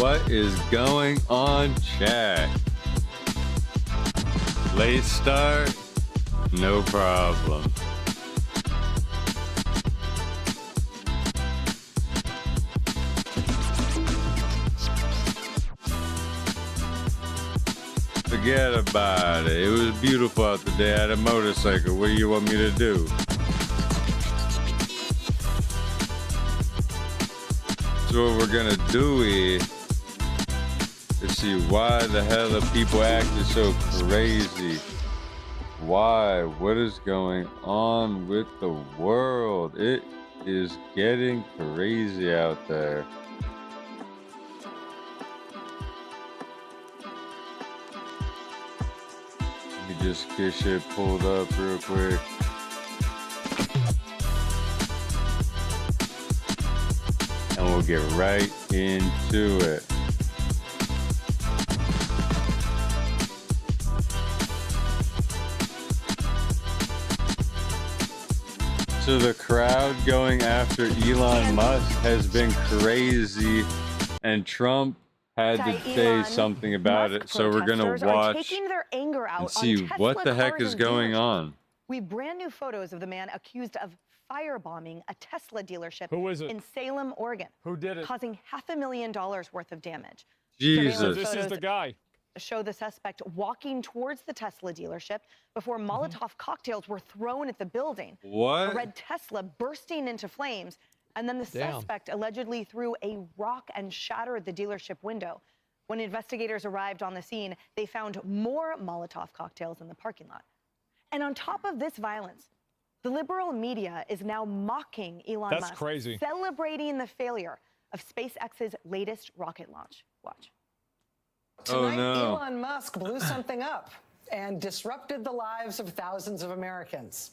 What is going on, chat? Late start? No problem. Forget about it. It was beautiful out today. I had a motorcycle. What do you want me to do? So what we're gonna do is to see why the hell are people acting so crazy. Why? What is going on with the world? It is getting crazy out there. Let me just get shit pulled up real quick. And we'll get right into it. So the crowd going after Elon Musk has been crazy, and Trump had to say something about it. So we're gonna watch and see what the heck is going on. We have brand new photos of the man accused of firebombing a Tesla dealership in Salem, Oregon. Who did it? Causing $500,000 worth of damage. Jesus. This is the guy. Show the suspect walking towards the Tesla dealership before Molotov cocktails were thrown at the building. What? A red Tesla bursting into flames, and then the suspect allegedly threw a rock and shattered the dealership window. When investigators arrived on the scene, they found more Molotov cocktails in the parking lot. And on top of this violence, the liberal media is now mocking Elon Musk, crazy. Celebrating the failure of SpaceX's latest rocket launch. Watch. Tonight, no. Elon Musk blew something up and disrupted the lives of thousands of Americans.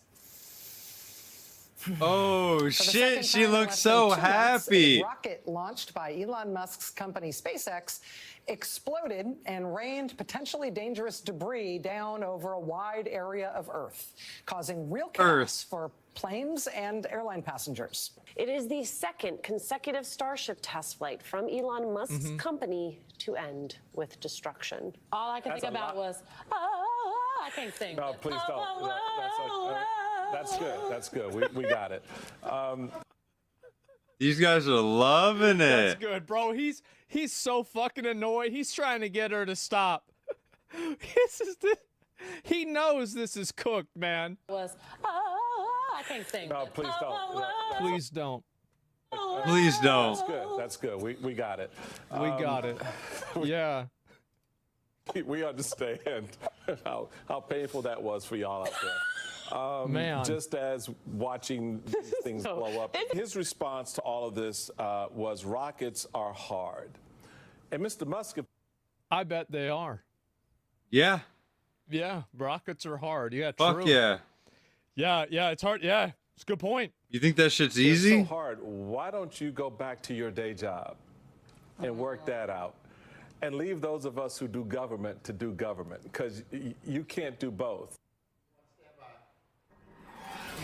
Oh shit, she looks so happy. A rocket launched by Elon Musk's company SpaceX exploded and rained potentially dangerous debris down over a wide area of Earth, causing real chaos for planes and airline passengers. It is the second consecutive Starship test flight from Elon Musk's company to end with destruction. All I could think about was, oh, I can't sing. No, please don't. That's good. That's good. We got it. These guys are loving That's it. good, bro. He's so fucking annoyed. He's trying to get her to stop. He knows this is cooked, man. Was, oh, I can't sing. No, please don't. Please don't. That's good. That's good. We got it. We got it. Yeah. We understand how painful that was for y'all out there. Man. Just as watching these things blow up. His response to all of this was rockets are hard. And Mr. Musk... I bet they are. Yeah. Yeah, rockets are hard. Yeah, Fuck true. yeah. Yeah, it's hard. Yeah, it's a good point. You think that shit's It's easy? so hard. Why don't you go back to your day job and work that out? And leave those of us who do government to do government, because you can't do both.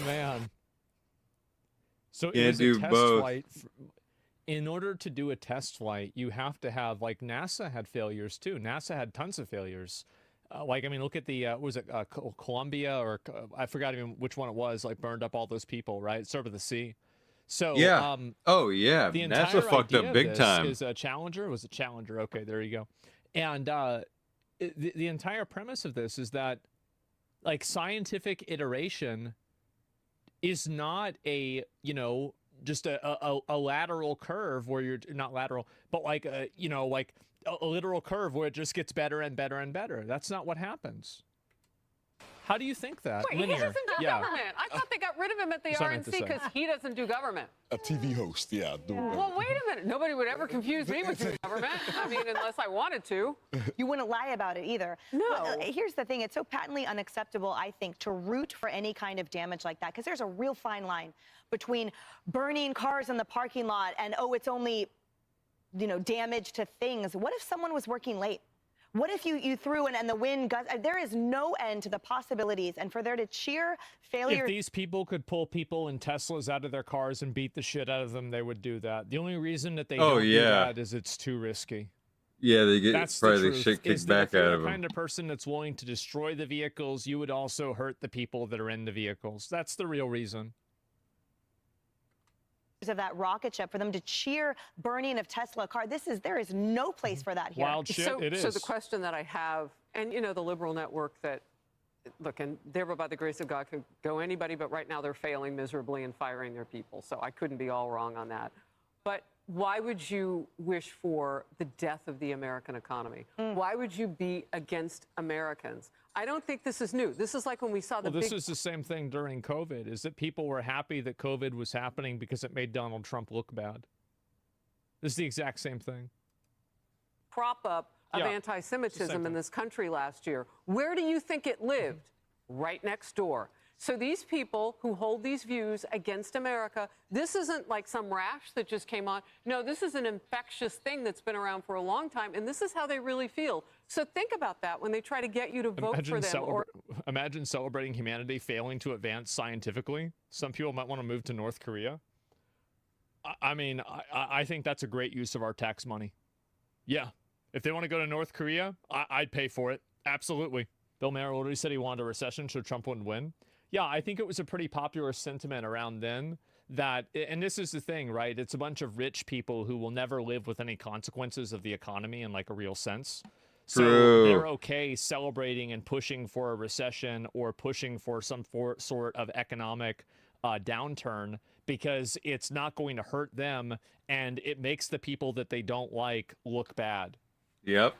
Man. So Can't it was do a test both. flight. In order to do a test flight, you have to have, like, NASA had failures too. NASA had tons of failures. Like, I mean, look at the, what was it, Columbia, or I forgot even which one it was, like, burned up all those people, right? It started with the C. So, Yeah. Oh yeah. the NASA entire fucked idea up big of this time. is a Challenger. Was it Challenger? Okay, there you go. And the entire premise of this is that, like, scientific iteration is not a, you know, just a lateral curve where you're not lateral, but like a, you know, like a literal curve where it just gets better and better and better. That's not what happens. How do you think that? Wait, he doesn't do government. I thought they got rid of him at the RNC because he doesn't do government. A TV host, yeah. Well, wait a minute. Nobody would ever confuse me with doing government. I mean, unless I wanted to. You wouldn't lie about it either. No. Well, here's the thing. It's so patently unacceptable, I think, to root for any kind of damage like that, because there's a real fine line between burning cars in the parking lot and, oh, it's only, you know, damage to things. What if someone was working late? What if you threw and the wind gusts? There is no end to the possibilities. And for there to cheer failure. If these people could pull people in Teslas out of their cars and beat the shit out of them, they would do that. The only reason that they don't do that is it's too risky. Yeah, they get That's probably the the truth. shit Is kicked that back if you're out the of them. kind of person that's willing to destroy the vehicles, you would also hurt the people that are in the vehicles. That's the real reason. Of that rocket ship for them to cheer burning of Tesla car. There is no place for that here. Wild shit, So, it is. so the question that I have, and you know, the liberal network that, look, and there by the grace of God could go anybody, but right now they're failing miserably and firing their people. So I couldn't be all wrong on that. But why would you wish for the death of the American economy? Why would you be against Americans? I don't think this is new. This is like when we saw the This is the same thing during COVID, is that people were happy that COVID was happening because it made Donald Trump look bad. This is the exact same thing. prop up of Yeah, anti-Semitism in thing. this country last year. Where do you think it lived? Right next door. So these people who hold these views against America, this isn't like some rash that just came on. No, this is an infectious thing that's been around for a long time, and this is how they really feel. So think about that when they try to get you to vote for them. Imagine celebrating humanity failing to advance scientifically. Some people might want to move to North Korea. I mean, I think that's a great use of our tax money. Yeah. If they want to go to North Korea, I'd pay for it. Absolutely. Bill Maher already said he wanted a recession so Trump wouldn't win. Yeah, I think it was a pretty popular sentiment around then that, and this is the thing, right? It's a bunch of rich people who will never live with any consequences of the economy in like a real sense. So they're okay celebrating and pushing for a recession or pushing for some sort of economic downturn because it's not going to hurt them and it makes the people that they don't like look bad. Yep.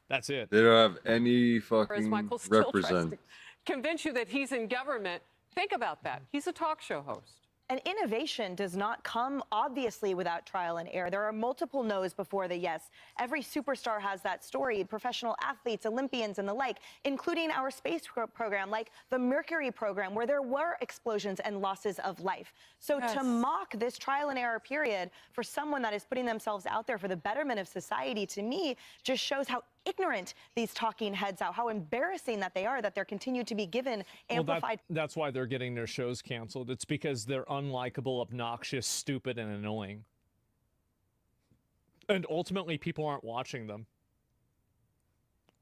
That's it. They don't have any Whereas fucking Michael still tries represent. to convince you that he's in government. Think about that. He's a talk show host. And innovation does not come, obviously, without trial and error. There are multiple no's before the yes. Every superstar has that story. Professional athletes, Olympians, and the like, including our space program, like the Mercury program, where there were explosions and losses of life. So to mock this trial and error period for someone that is putting themselves out there for the betterment of society, to me, just shows how ignorant these talking heads are, how embarrassing that they are, that they're continued to be given amplified. Well, that's why they're getting their shows canceled. It's because they're unlikable, obnoxious, stupid, and annoying. And ultimately, people aren't watching them.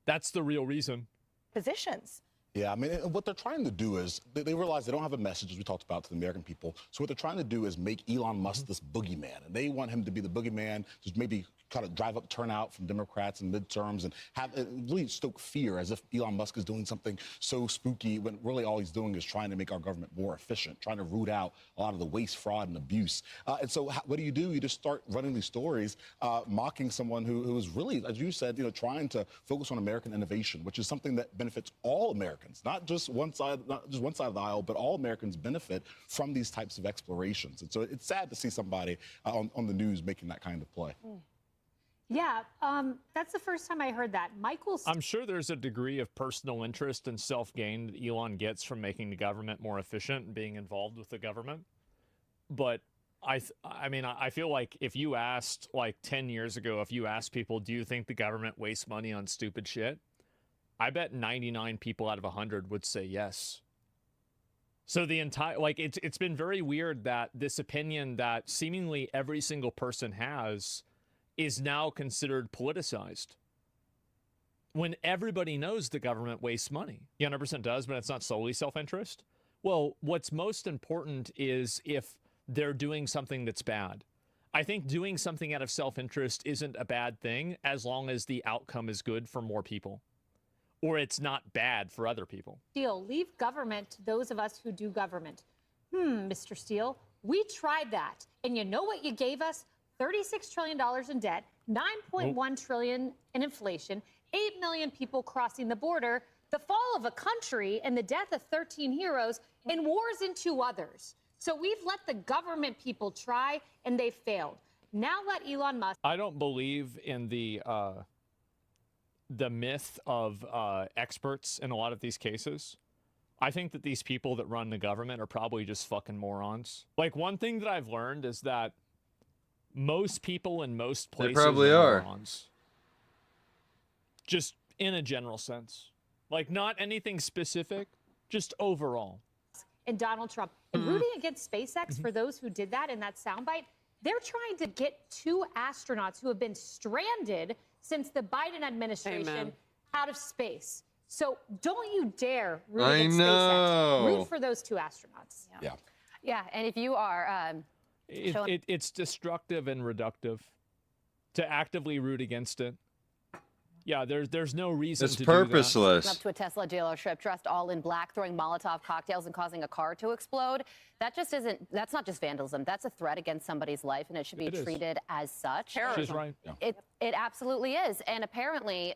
That's the real reason. Positions. Yeah, I mean, what they're trying to do is they realize they don't have a message, as we talked about, to the American people. So what they're trying to do is make Elon Musk this boogeyman. And they want him to be the boogeyman, just maybe kind of drive up turnout from Democrats in midterms and have really stoke fear as if Elon Musk is doing something so spooky when really all he's doing is trying to make our government more efficient, trying to root out a lot of the waste, fraud, and abuse. And so what do? You just start running these stories, mocking someone who is really, as you said, trying to focus on American innovation, which is something that benefits all Americans, not just one side of the aisle, but all Americans benefit from these types of explorations. And so it's sad to see somebody on the news making that kind of play. Yeah, that's the first time I heard that. I'm sure there's a degree of personal interest and self-gain that Elon gets from making the government more efficient and being involved with the government. But I mean, I feel like if you asked, like 10 years ago, if you asked people, do you think the government wastes money on stupid shit? I bet 99 people out of 100 would say yes. So the entire, like, it's been very weird that this opinion that seemingly every single person has is now considered politicized. When everybody knows the government wastes money. 100% does, but it's not solely self-interest. Well, what's most important is if they're doing something that's bad. I think doing something out of self-interest isn't a bad thing as long as the outcome is good for more people. Or it's not bad for other people. Steele, leave government to those of us who do government. Mr. Steele, we tried that. And you know what you gave us? $36 trillion in debt, $9.1 trillion in inflation, 8 million people crossing the border, the fall of a country and the death of 13 heroes, and wars in 2 others. So we've let the government people try, and they failed. Now let Elon Musk. I don't believe in the myth of experts in a lot of these cases. I think that these people that run the government are probably just fucking morons. Like, one thing that I've learned is that most people in most places probably are morons. Just in a general sense. Like, not anything specific, just overall. And Donald Trump. And rooting against SpaceX, for those who did that in that soundbite, They're trying to get 2 astronauts who have been stranded since the Biden administration out of space. So don't you dare root against SpaceX. Root for those 2 astronauts. Yeah. Yeah, and if you are... It's destructive and reductive to actively root against it. Yeah, there's no reason to do that. It's purposeless. Up to a Tesla dealership dressed all in black, throwing Molotov cocktails and causing a car to explode. That just isn't, that's not just vandalism. That's a threat against somebody's life, and it should be treated as such. She's right. It absolutely is. And apparently,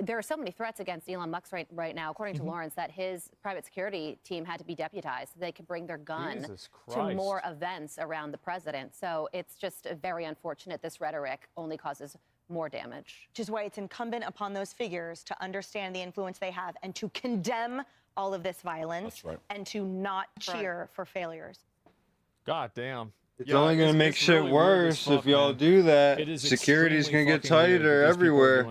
there are so many threats against Elon Musk right now, according to Lawrence, that his private security team had to be deputized so they could bring their gun to more events around the president. So it's just very unfortunate. This rhetoric only causes more damage. Which is why it's incumbent upon those figures to understand the influence they have and to condemn all of this violence and to not cheer for failures. God damn. It's only going to make shit really worse if y'all do that. Security's going to get tighter everywhere.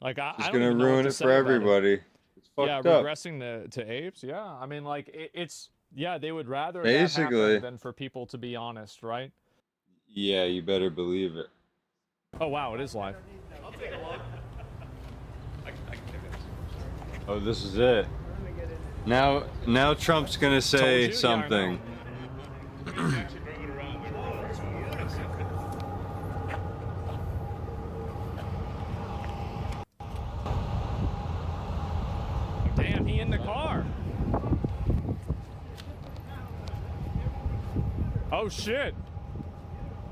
Like, it's going to ruin it for everybody. It's fucked up. Regressing to apes, yeah. I mean, like, yeah, they would rather basically that happen than for people to be honest, right? Yeah, you better believe it. Oh, wow, it is live. I'll take a look. Oh, this is it. Now Trump's going to say something. Damn, he in the car. Oh, shit.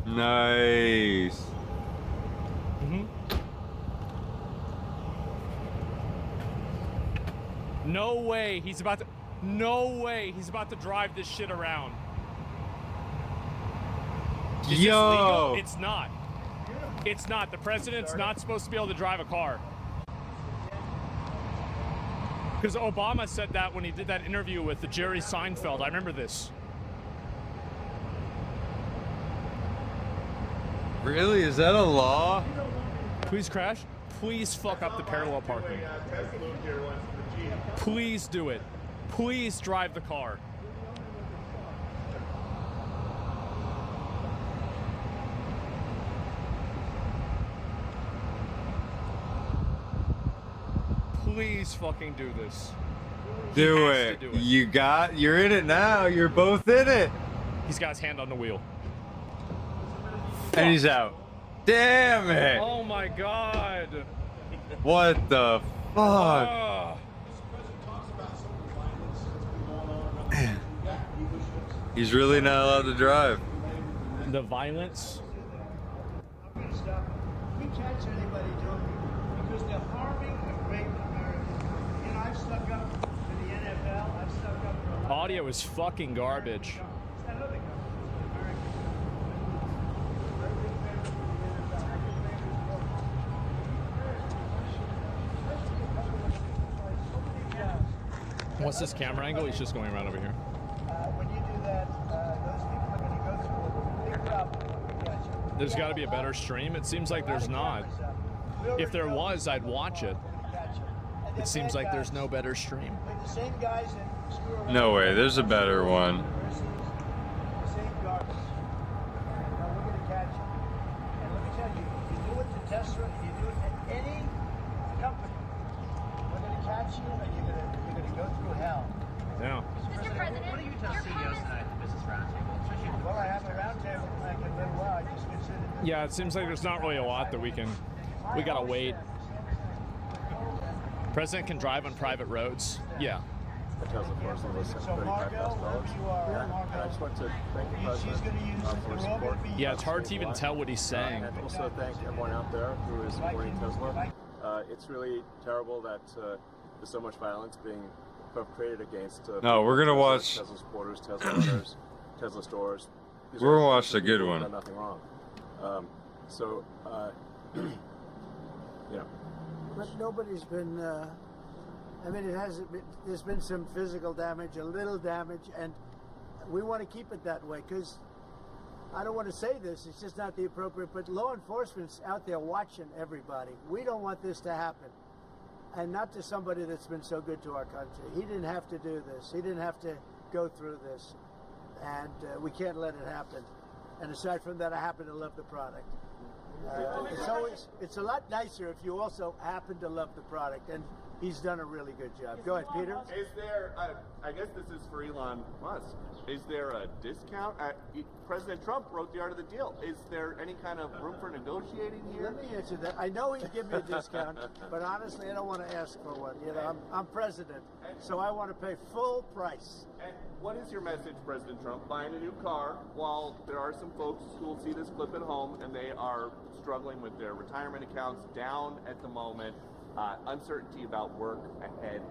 Nice. No way he's about to drive this shit around. Is this legal? It's not. It's not. The president's not supposed to be able to drive a car. Because Obama said that when he did that interview with Jerry Seinfeld. I remember this. Really? Is that a law? Please crash. Please fuck up the parallel parking. Please do it. Please drive the car. Please fucking do this. Do it. You're in it now. You're both in it. He's got his hand on the wheel. And he's out. Damn it. Oh my God. What the fuck? He's really not allowed to drive. The violence. We catch anybody doing it because they're harming a great American. You know, I've stuck up for the NFL. I've stuck up for a lot. Audio is fucking garbage. What's this camera angle? He's just going around over here. When you do that, those people are going to go through a big problem. There's got to be a better stream. It seems like there's not. If there was, I'd watch it. It seems like there's no better stream. The same guys that screw around. No way. There's a better one. The same garbage. Now we're going to catch you. And let me tell you, if you do it to Tesla, if you do it at any company, we're going to catch you and you're going to go through hell. Yeah. Mr. President, what are you telling CEOs tonight at the business roundtable? Well, I have a roundtable and I can live well. I just consider. Yeah, it seems like there's not really a lot that we gotta wait. President can drive on private roads. Yeah. The Tesla Force was So Margo, wherever you are, Margo, I just want to thank the president she's going to use for his the support. Yeah, it's hard to even tell what he's saying. And also thank everyone out there who is supporting Tesla. It's really terrible that there's so much violence being perpetrated against. No, we're gonna watch Tesla supporters, Tesla owners, Tesla stores. We're gonna watch the good one. Done nothing wrong. Yeah. But nobody's been. I mean, there's been some physical damage, a little damage, and we want to keep it that way because I don't want to say this, it's just not the appropriate, but law enforcement's out there watching everybody. We don't want this to happen. And not to somebody that's been so good to our country. He didn't have to do this. He didn't have to go through this. And we can't let it happen. And aside from that, I happen to love the product. It's a lot nicer if you also happen to love the product, and he's done a really good job. Go ahead, Peter. Is there, I guess this is for Elon Musk, is there a discount? President Trump wrote the art of the deal. Is there any kind of room for negotiating here? Let me answer that. I know he'd give me a discount, but honestly, I don't want to ask for one. You know, I'm president, so I want to pay full price. And what is your message, President Trump? Buying a new car while there are some folks who will see this clip at home and they are struggling with their retirement accounts down at the moment, uncertainty about work ahead.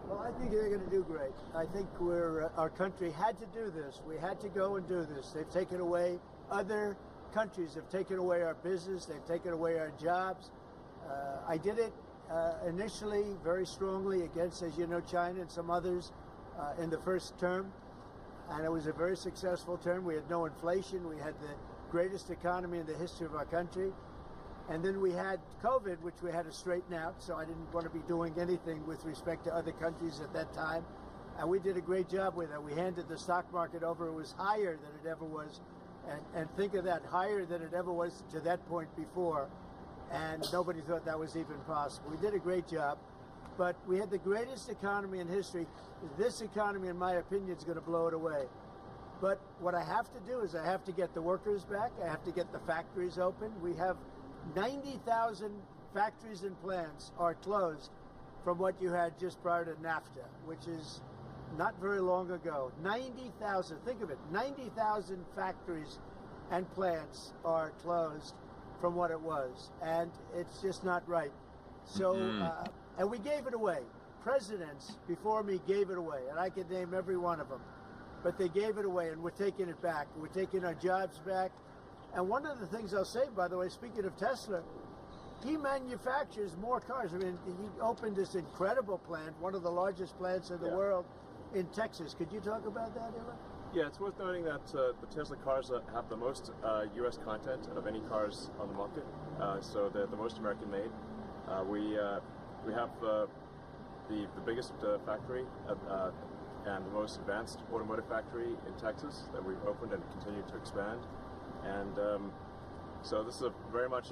Well, I think they're going to do great. I think our country had to do this. We had to go and do this. They've taken away, other countries have taken away our business. They've taken away our jobs. I did it initially very strongly against, as you know, China and some others in the first term. And it was a very successful term. We had no inflation. We had the greatest economy in the history of our country. And then we had COVID, which we had to straighten out, so I didn't want to be doing anything with respect to other countries at that time. And we did a great job with it. We handed the stock market over. It was higher than it ever was. And think of that, higher than it ever was to that point before. And nobody thought that was even possible. We did a great job. But we had the greatest economy in history. This economy, in my opinion, is going to blow it away. But what I have to do is I have to get the workers back. I have to get the factories open. We have 90,000 factories and plants are closed from what you had just prior to NAFTA, which is not very long ago. 90,000, think of it, 90,000 factories and plants are closed from what it was, and it's just not right. So, and we gave it away. Presidents before me gave it away, and I could name every one of them, but they gave it away, and we're taking it back. We're taking our jobs back. And one of the things I'll say, by the way, speaking of Tesla, he manufactures more cars. I mean, he opened this incredible plant, one of the largest plants in the world, in Texas. Could you talk about that, Elon? Yeah, it's worth noting that the Tesla cars have the most U.S. content of any cars on the market, so they're the most American-made. We have the biggest factory and the most advanced automotive factory in Texas that we've opened and continue to expand. And so this is very much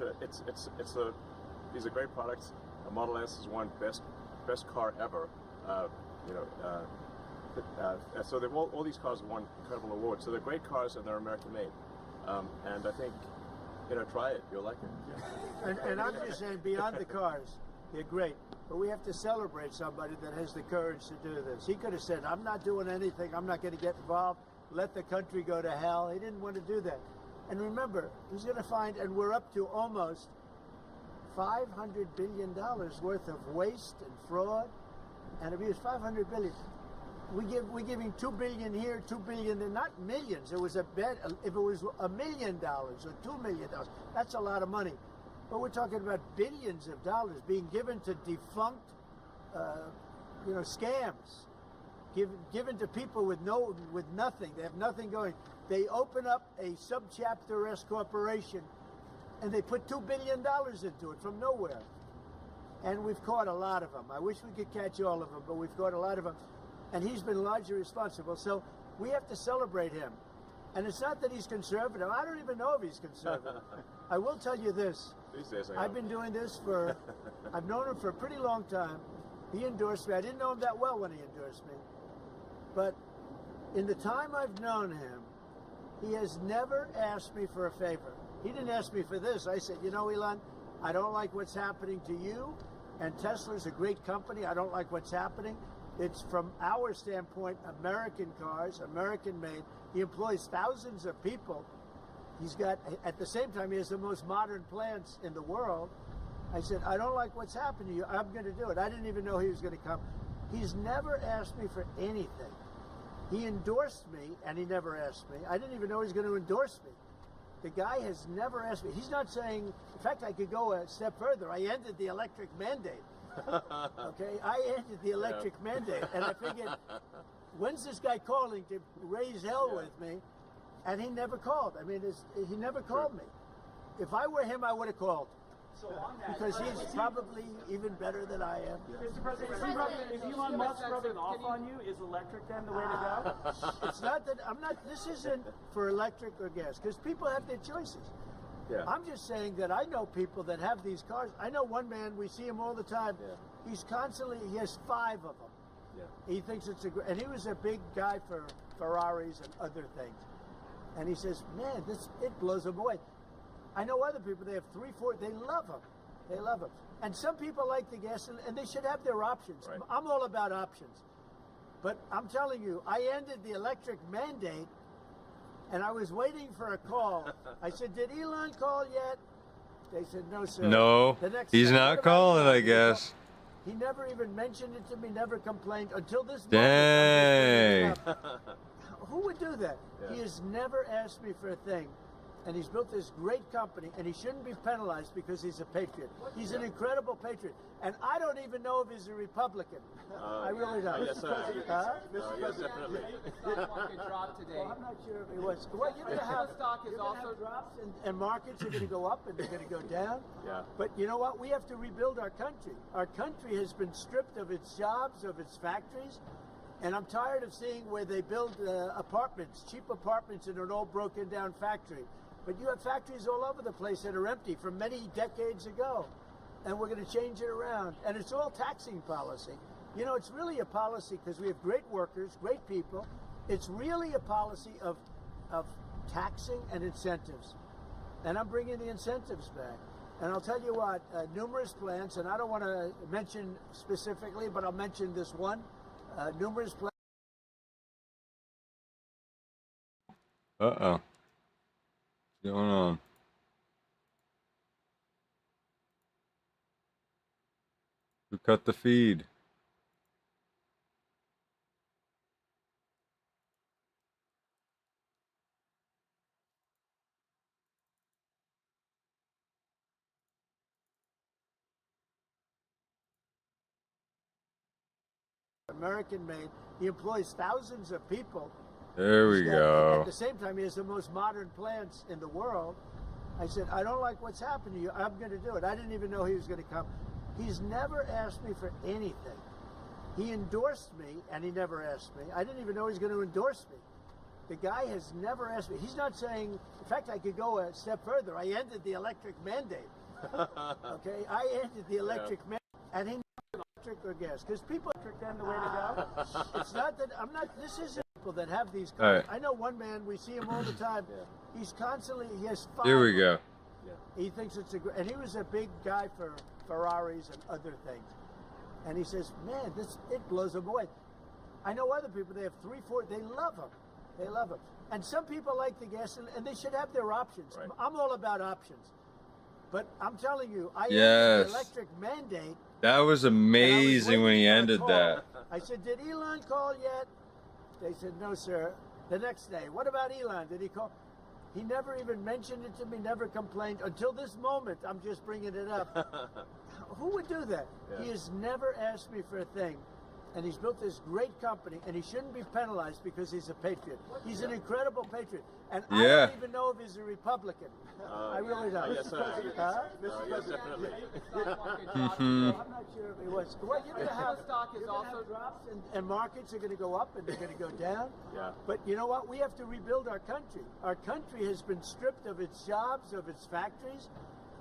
these are great products. A Model S is won best car ever. So all these cars have won incredible awards. So they're great cars and they're American made. And I think, try it. You'll like it. And I'm just saying, beyond the cars, they're great. But we have to celebrate somebody that has the courage to do this. He could have said, I'm not doing anything. I'm not going to get involved. Let the country go to hell. He didn't want to do that. And remember, he's going to find, and we're up to almost $500 billion worth of waste and fraud and abuse. $500 billion. We're giving $2 billion here, $2 billion there, not millions. It was a bet. If it was $1 million or $2 million, that's a lot of money. But we're talking about billions of dollars being given to defunct, scams, given to people with nothing. They have nothing going. They open up a subchapter S corporation, and they put $2 billion into it from nowhere. And we've caught a lot of them. I wish we could catch all of them, but we've caught a lot of them. And he's been largely responsible. So we have to celebrate him. And it's not that he's conservative. I don't even know if he's conservative. I will tell you this. These days I've been doing this I've known him for a pretty long time. He endorsed me. I didn't know him that well when he endorsed me. But in the time I've known him, he has never asked me for a favor. He didn't ask me for this. I said, Elon, I don't like what's happening to you, and Tesla's a great company. I don't like what's happening. It's, from our standpoint, American cars, American made. He employs thousands of people. He's got, at the same time, he has the most modern plants in the world. I said, I don't like what's happening to you. I'm going to do it. I didn't even know he was going to come. He's never asked me for anything. He endorsed me, and he never asked me. I didn't even know he was going to endorse me. The guy has never asked me. He's not saying, in fact, I could go a step further. I ended the electric mandate. Okay, I ended the electric mandate, and I figured, when's this guy calling to raise hell with me? And he never called. I mean, he never called me. If I were him, I would have called. because he's probably even better than I am. Mr. President, is Elon Musk rubbing off on you? Is electric then the way to go? It's not that I'm not. This isn't for electric or gas because people have their choices. Yeah. I'm just saying that I know people that have these cars. I know one man. We see him all the time. Yeah. He's constantly. He has 5 of them. Yeah. He thinks it's and he was a big guy for Ferraris and other things. And he says, man, it blows him away. I know other people, they have 3, 4, they love them. They love them. And some people like the gas, and they should have their options. Right. I'm all about options. But I'm telling you, I ended the electric mandate, and I was waiting for a call. I said, did Elon call yet? They said, no, sir. No, The next he's day, not "What about calling, Elon?" I guess. He never even mentioned it to me, never complained until this Dang. moment. I'm just bringing it up. Who would do that? Yeah. He has never asked me for a thing. And he's built this great company, and he shouldn't be penalized because he's a patriot. He's an incredible patriot. And I don't even know if he's a Republican. I really don't. Yes, sir. Yes, definitely. Stock market dropped today. Well, I'm not sure if he was. Well, you're going to have, stock is also have drops, and markets are going to go up and they're going to go down. Yeah. But you know what? We have to rebuild our country. Our country has been stripped of its jobs, of its factories. And I'm tired of seeing where they build apartments, cheap apartments in an old broken down factory. But you have factories all over the place that are empty from many decades ago. And we're going to change it around. And it's all taxing policy. You know, it's really a policy because we have great workers, great people. It's really a policy of taxing and incentives. And I'm bringing the incentives back. And I'll tell you what, numerous plants, and I don't want to mention specifically, but I'll mention this one. Numerous plants. Uh-oh. What's going on? Who cut the feed? American-made. He employs thousands of people. There we go. At the same time, he has the most modern plants in the world. I said, I don't like what's happened to you. I'm going to do it. I didn't even know he was going to come. He's never asked me for anything. He endorsed me, and he never asked me. I didn't even know he was going to endorse me. The guy has never asked me. He's not saying, in fact, I could go a step further. I ended the electric mandate. Okay? I ended the electric mandate. And he electric or gas because people electric then the way to go. It's not that I'm not. This isn't people that have these cars. Right. I know one man. We see him all the time. He's constantly. He has 5. Here we go. He thinks it's and he was a big guy for Ferraris and other things. And he says, man, it blows him away. I know other people. They have 3, 4. They love them. They love them. And some people like the gas, and they should have their options. Right. I'm all about options. But I'm telling you, I ended the electric mandate. That was amazing when he ended that. I said, did Elon call yet? They said, no, sir. The next day, what about Elon? Did he call? He never even mentioned it to me, never complained. Until this moment, I'm just bringing it up. Who would do that? Yeah. He has never asked me for a thing. And he's built this great company, and he shouldn't be penalized because he's a patriot. He's an incredible patriot. And I don't even know if he's a Republican. I really don't. Yes, sir. Yes, definitely. I'm not sure if he was. Well, you're going to have drops, and markets are going to go up and they're going to go down. Yeah. But you know what? We have to rebuild our country. Our country has been stripped of its jobs, of its factories.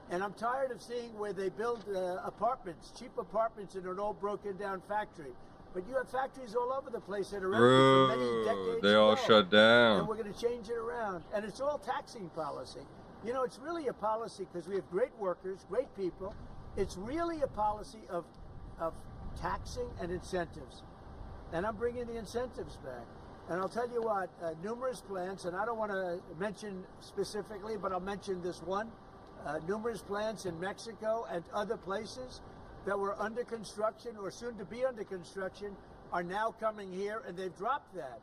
And I'm tired of seeing where they build apartments, cheap apartments in an old broken down factory. But you have factories all over the place that are empty for many decades they all ago. shut down. And we're going to change it around. And it's all taxing policy. You know, it's really a policy because we have great workers, great people. It's really a policy of taxing and incentives. And I'm bringing the incentives back. And I'll tell you what, numerous plants, and I don't want to mention specifically, but I'll mention this one. Numerous plants in Mexico and other places that were under construction or soon to be under construction are now coming here, and they've dropped that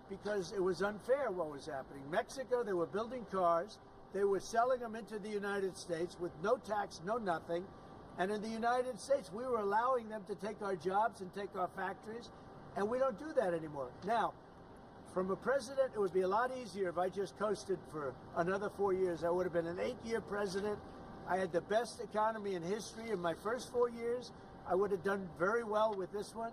because it was unfair what was happening. Mexico, they were building cars, they were selling them into the United States with no tax, no nothing, and in the United States, we were allowing them to take our jobs and take our factories, and we don't do that anymore. Now, from a president, it would be a lot easier if I just coasted for another 4 years. I would have been an 8-year president, I had the best economy in history in my first 4 years. I would have done very well with this one.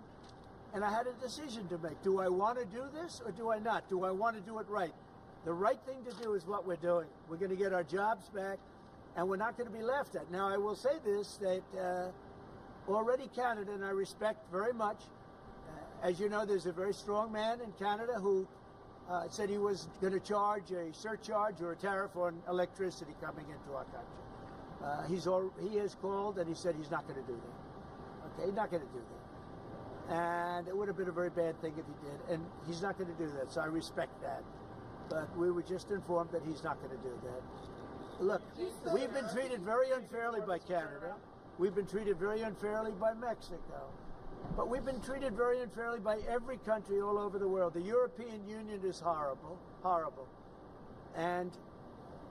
And I had a decision to make. Do I want to do this or do I not? Do I want to do it right? The right thing to do is what we're doing. We're going to get our jobs back, and we're not going to be laughed at. Now, I will say this, that already Canada, and I respect very much, as you know, there's a very strong man in Canada who said he was going to charge a surcharge or a tariff on electricity coming into our country. He has called and he said he's not going to do that. Okay, he's not going to do that. And it would have been a very bad thing if he did, and he's not going to do that, so I respect that. But we were just informed that he's not going to do that. Look, we've been treated very unfairly by Canada. We've been treated very unfairly by Mexico. But we've been treated very unfairly by every country all over the world. The European Union is horrible, horrible. And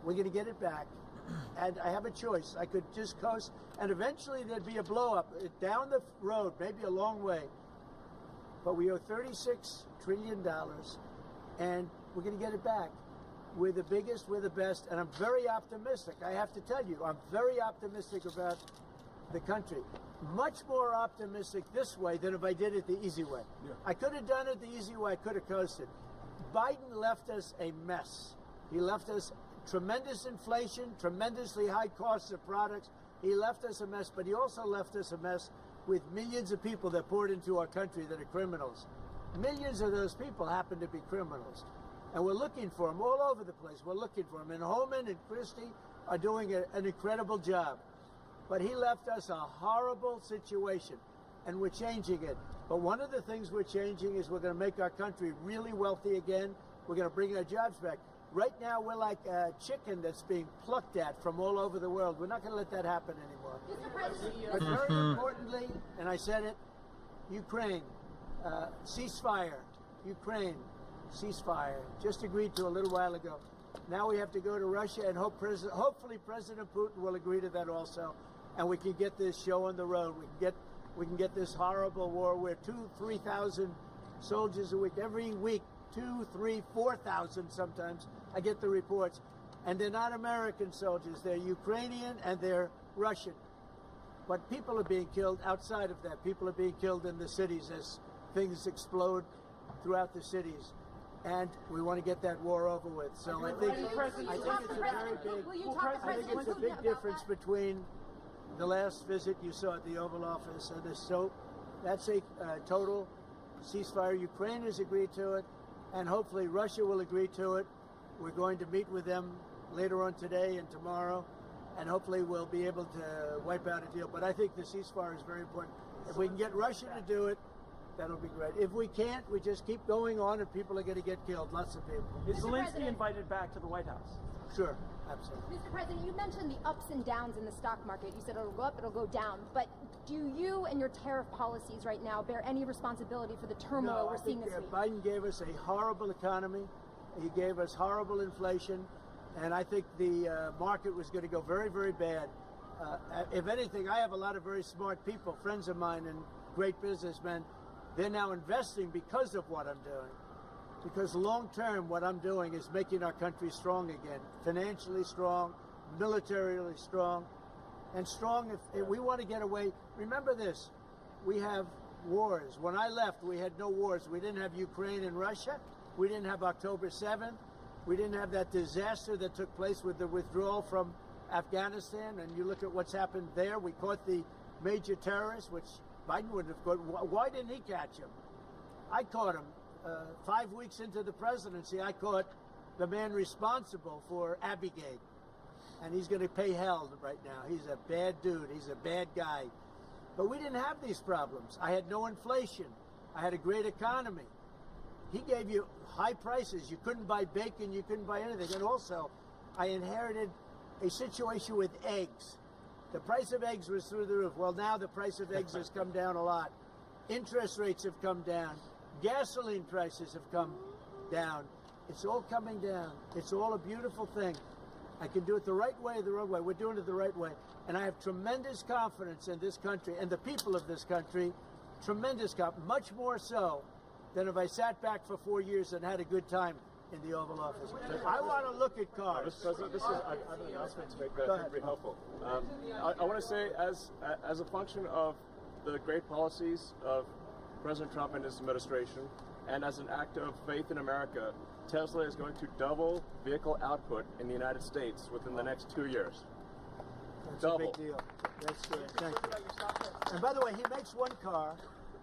we're going to get it back. And I have a choice. I could just coast, and eventually there'd be a blow-up down the road, maybe a long way. But we owe $36 trillion, and we're going to get it back. We're the biggest, we're the best, and I'm very optimistic. I have to tell you, I'm very optimistic about the country. Much more optimistic this way than if I did it the easy way. Yeah. I could have done it the easy way, I could have coasted. Biden left us a mess. He left us tremendous inflation, tremendously high costs of products. He left us a mess, but he also left us a mess with millions of people that poured into our country that are criminals. Millions of those people happen to be criminals. And we're looking for them all over the place. We're looking for them. And Holman and Christie are doing an incredible job. But he left us a horrible situation, and we're changing it. But one of the things we're changing is we're going to make our country really wealthy again. We're going to bring our jobs back. Right now, we're like a chicken that's being plucked at from all over the world. We're not going to let that happen anymore. But very importantly, and I said it, Ukraine, ceasefire. Ukraine, ceasefire. Just agreed to a little while ago. Now we have to go to Russia, and hopefully President Putin will agree to that also, and we can get this show on the road. We can get this horrible war where 2,000 to 3,000 soldiers a week, every week, 2,000, 3,000, 4,000 sometimes. I get the reports. And they're not American soldiers. They're Ukrainian and they're Russian. But people are being killed outside of that. People are being killed in the cities as things explode throughout the cities. And we want to get that war over with. So I think it's a big difference between the last visit you saw at the Oval Office and this. So that's a total ceasefire. Ukraine has agreed to it, and hopefully Russia will agree to it. We're going to meet with them later on today and tomorrow, and hopefully we'll be able to wipe out a deal. But I think the ceasefire is very important. If we can get Russia to do it, that'll be great. If we can't, we just keep going on and people are going to get killed, lots of people. Is Zelensky invited back to the White House? Sure, absolutely. Mr. President, you mentioned the ups and downs in the stock market. You said it'll go up, it'll go down. But do you and your tariff policies right now bear any responsibility for the turmoil we're seeing this week? Biden gave us a horrible economy. He gave us horrible inflation. And I think the market was going to go very, very bad. If anything, I have a lot of very smart people, friends of mine and great businessmen. They're now investing because of what I'm doing. Because long term, what I'm doing is making our country strong again. Financially strong, militarily strong, and strong if we want to get away. Remember this, we have wars. When I left, we had no wars. We didn't have Ukraine and Russia. We didn't have October 7th. We didn't have that disaster that took place with the withdrawal from Afghanistan. And you look at what's happened there. We caught the major terrorist, which Biden wouldn't have caught. Why didn't he catch him? I caught him. 5 weeks into the presidency, I caught the man responsible for Abiegate. And he's going to pay hell right now. He's a bad dude. He's a bad guy. But we didn't have these problems. I had no inflation. I had a great economy. He gave you high prices. You couldn't buy bacon. You couldn't buy anything. And also, I inherited a situation with eggs. The price of eggs was through the roof. Well, now the price of eggs has come down a lot. Interest rates have come down. Gasoline prices have come down. It's all coming down. It's all a beautiful thing. I can do it the right way or the wrong way. We're doing it the right way. And I have tremendous confidence in this country and the people of this country. Tremendous confidence. Much more so than if I sat back for 4 years and had a good time in the Oval Office. I want to look at cars. Mr. President, I have an announcement to make that I think would be helpful. I want to say, as a function of the great policies of President Trump and his administration, and as an act of faith in America, Tesla is going to double vehicle output in the United States within the next 2 years. That's a big deal. That's good. Thank you. And by the way, he makes one car.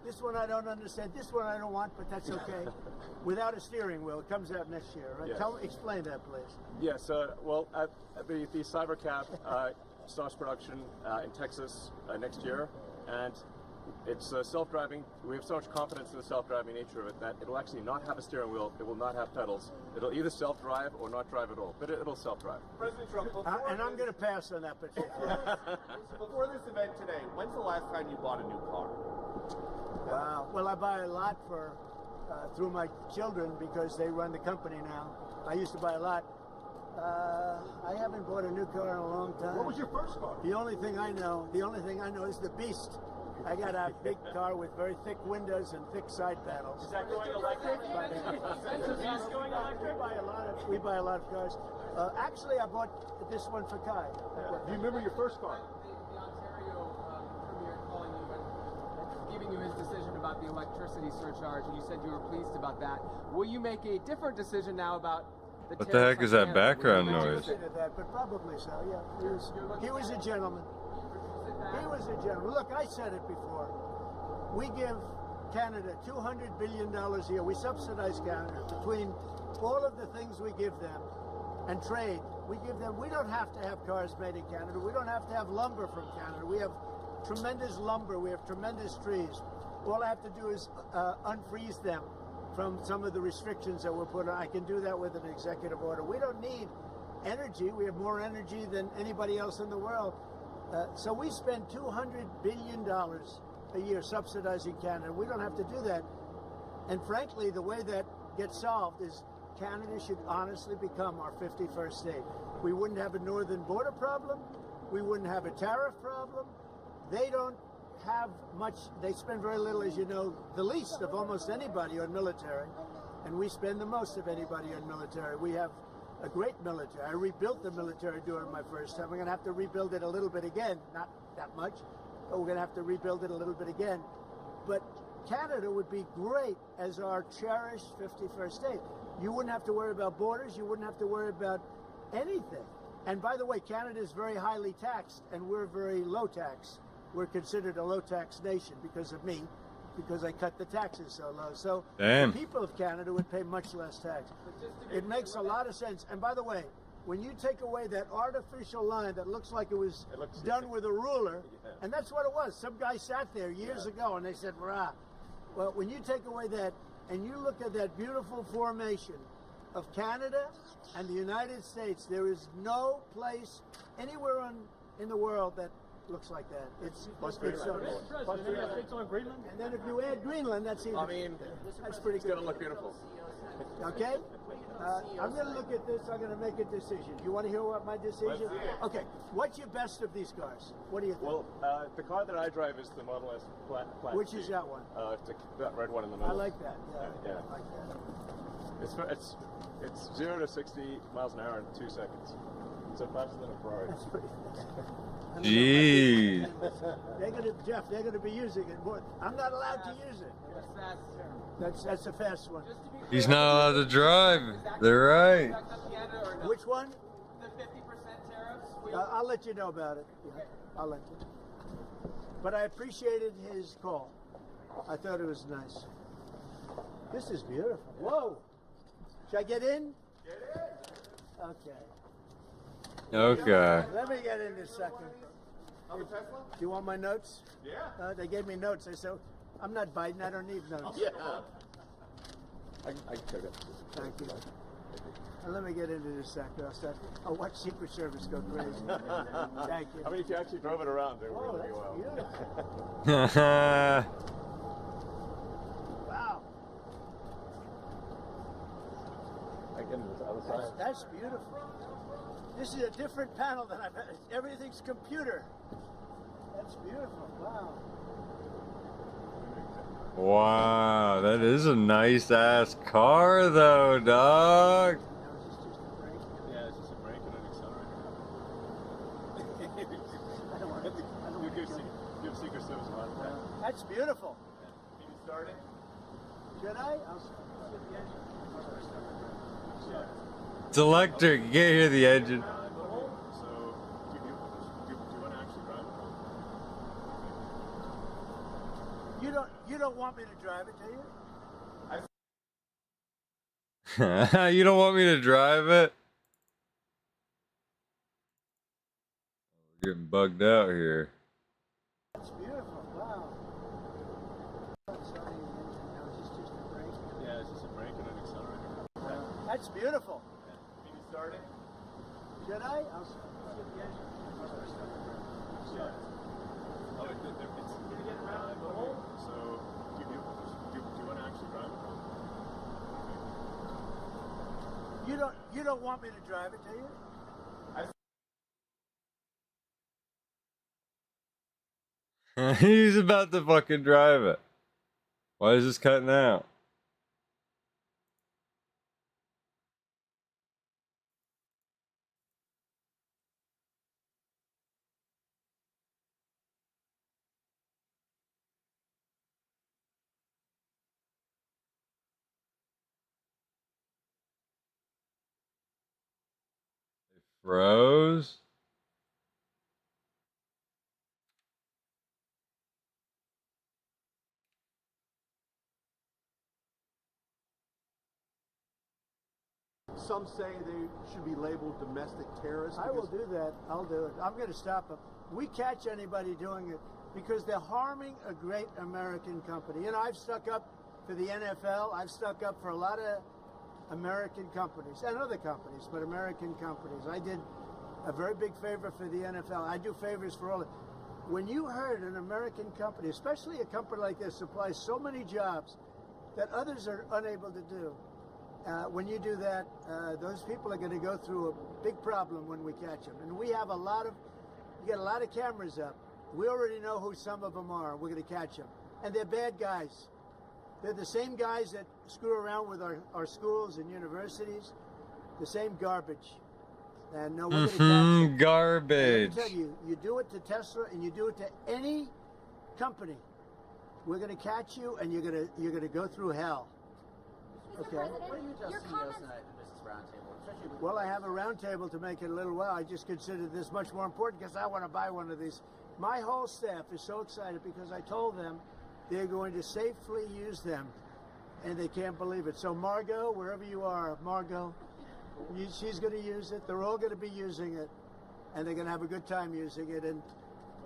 This one I don't understand. This one I don't want, but that's okay. Without a steering wheel. It comes out next year, right? Yes. Explain that, please. Yes. Well, the Cybercab starts production in Texas next year, and it's self-driving. We have so much confidence in the self-driving nature of it that it'll actually not have a steering wheel. It will not have pedals. It'll either self-drive or not drive at all, but it'll self-drive. President Trump, And I'm going to pass on that particular. before this event today, when's the last time you bought a new car? Wow. Well, I buy a lot through my children because they run the company now. I used to buy a lot. I haven't bought a new car in a long time. What was your first car? The only thing I know is the Beast. I got a big car with very thick windows and thick side panels. Is that going electric? Is the Beast going electric? We buy a lot of cars. Actually, I bought this one for Kai. Do you remember your first car? The Ontario Premier calling you and giving you his decision about the electricity surcharge, and you said you were pleased about that. Will you make a different decision now about the What the heck is that background I noise? did that, but probably so, yeah. He was a gentleman. He was a gentleman. Look, I said it before. We give Canada $200 billion a year. We subsidize Canada between all of the things we give them and trade. We give them, we don't have to have cars made in Canada. We don't have to have lumber from Canada. We have tremendous lumber. We have tremendous trees. All I have to do is unfreeze them from some of the restrictions that were put on. I can do that with an executive order. We don't need energy. We have more energy than anybody else in the world. So we spend $200 billion a year subsidizing Canada. We don't have to do that. And frankly, the way that gets solved is Canada should honestly become our 51st state. We wouldn't have a northern border problem. We wouldn't have a tariff problem. They don't have much. They spend very little, as you know, the least of almost anybody on military. And we spend the most of anybody on military. We have a great military. I rebuilt the military during my first time. We're going to have to rebuild it a little bit again. Not that much, but we're going to have to rebuild it a little bit again. But Canada would be great as our cherished 51st state. You wouldn't have to worry about borders. You wouldn't have to worry about anything. And by the way, Canada is very highly taxed, and we're very low tax. We're considered a low tax nation because of me, because I cut the taxes so low. So the people of Canada would pay much less tax. It makes a lot of sense. And by the way, when you take away that artificial line that looks like it was done with a ruler, and that's what it was. Some guy sat there years ago and they said, "Rah." Well, when you take away that and you look at that beautiful formation of Canada and the United States, there is no place anywhere in the world that looks like that. It's so nice. And then if you add Greenland, that's even. I mean, that's pretty good. It's going to look beautiful. Okay? I'm going to look at this. I'm going to make a decision. You want to hear what my decision? Okay. What's your best of these cars? What do you think? Well, the car that I drive is the Model S Plaid. Which is that one? That red one in the middle. I like that. Yeah. I like that. It's 0 to 60 miles an hour in 2 seconds. So faster than a Ferrari. That's pretty. Jeez. Jeff, they're gonna be using it more. I'm not allowed to use it. That's a fast one. He's not allowed to drive. They're right. Which one? The 50% tariffs? I'll let you know about it. Yeah, I'll let you. But I appreciated his call. I thought it was nice. This is beautiful. Whoa! Should I get in? Get in. Okay. Okay. Let me get in this second. On the Tesla? Do you want my notes? Yeah. They gave me notes. I said, I'm not Biden. I don't need notes. Yeah. I can take it. Thank you. Let me get into this sector. I'll watch Secret Service go crazy. Thank you. I mean, if you actually drove it around, it would be well. Wow. I get into the other side. That's beautiful. This is a different panel than I've had. Everything's computer. That's beautiful. Wow. Wow, Wow, that is a nice ass car though, dog. Yeah, it's just a brake and an accelerator. You have Secret Service a lot of that. That's beautiful. Can you start it? Should I? I'll see the engine. It's electric. You can't hear the engine. So, do you want to actually drive it? You don't want me to drive it, do you? You don't want me to drive it? We're getting bugged out here. That's beautiful. Wow. Yeah, it's just a brake and an accelerator. That's beautiful. Can you start it? Should I? I'll see the engine. Oh, it's going to get around the hole. So, do you want to actually drive it? You don't want me to drive it, do you? He's about to fucking drive it. Why is this cutting out? It froze. Some say they should be labeled domestic terrorists. I will do that. I'll do it. I'm going to stop them. We catch anybody doing it because they're harming a great American company. You know, I've stuck up for the NFL. I've stuck up for a lot of American companies and other companies, but American companies. I did a very big favor for the NFL. I do favors for all. When you heard an American company, especially a company like this, supplies so many jobs that others are unable to do, when you do that, those people are going to go through a big problem when we catch them. And we have you get a lot of cameras up. We already know who some of them are. We're going to catch them. And they're bad guys. They're the same guys that screw around with our schools and universities. The same garbage. And no, we're going to catch them. Garbage. Let me tell you, you do it to Tesla and you do it to any company. We're going to catch you and you're going to go through hell. Okay. What do you tell CEOs tonight at the Business Roundtable? Well, I have a roundtable to make it a little while. I just consider this much more important because I want to buy one of these. My whole staff is so excited because I told them they're going to safely use them, and they can't believe it. So Margot, wherever you are, Margot, she's going to use it. They're all going to be using it, and they're going to have a good time using it. And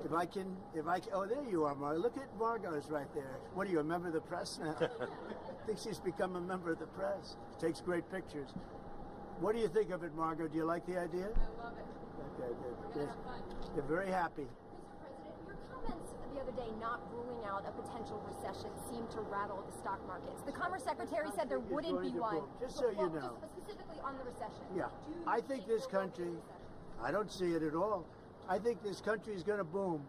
if I can, oh, there you are, Margot. Look at Margot's right there. What are you, a member of the press now? I think she's become a member of the press. Takes great pictures. What do you think of it, Margot? Do you like the idea? I love it. Okay, good. They're very happy. Mr. President, your comments the other day not ruling out a potential recession seemed to rattle the stock markets. The Commerce Secretary said there wouldn't be one. Just so you know. Just specifically on the recession. Yeah. I think this country, I don't see it at all. I think this country is going to boom.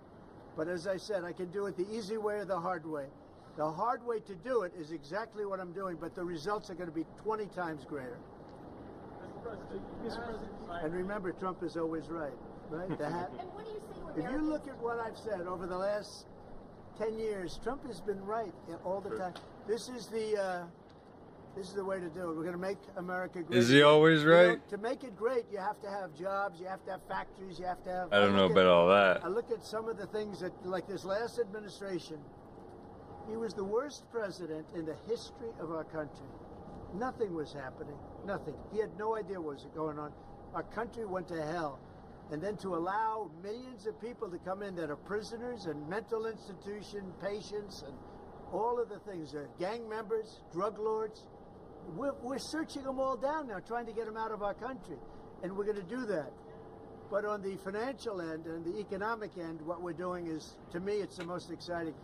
But as I said, I can do it the easy way or the hard way. The hard way to do it is exactly what I'm doing, but the results are going to be 20 times greater. Mr. President. And remember, Trump is always right, right? And what do you say to Americans? If you look at what I've said over the last 10 years, Trump has been right all the time. This is the way to do it. We're going to make America great. Is he always right? You know, to make it great, you have to have jobs, you have to have factories, you have to have... I don't know about all that. I look at some of the things that, like this last administration, he was the worst president in the history of our country. Nothing was happening. Nothing. He had no idea what was going on. Our country went to hell. And then to allow millions of people to come in that are prisoners and mental institution patients and all of the things, gang members, drug lords, we're searching them all down now, trying to get them out of our country. And we're going to do that. But on the financial end and the economic end, what we're doing is, to me, it's the most exciting.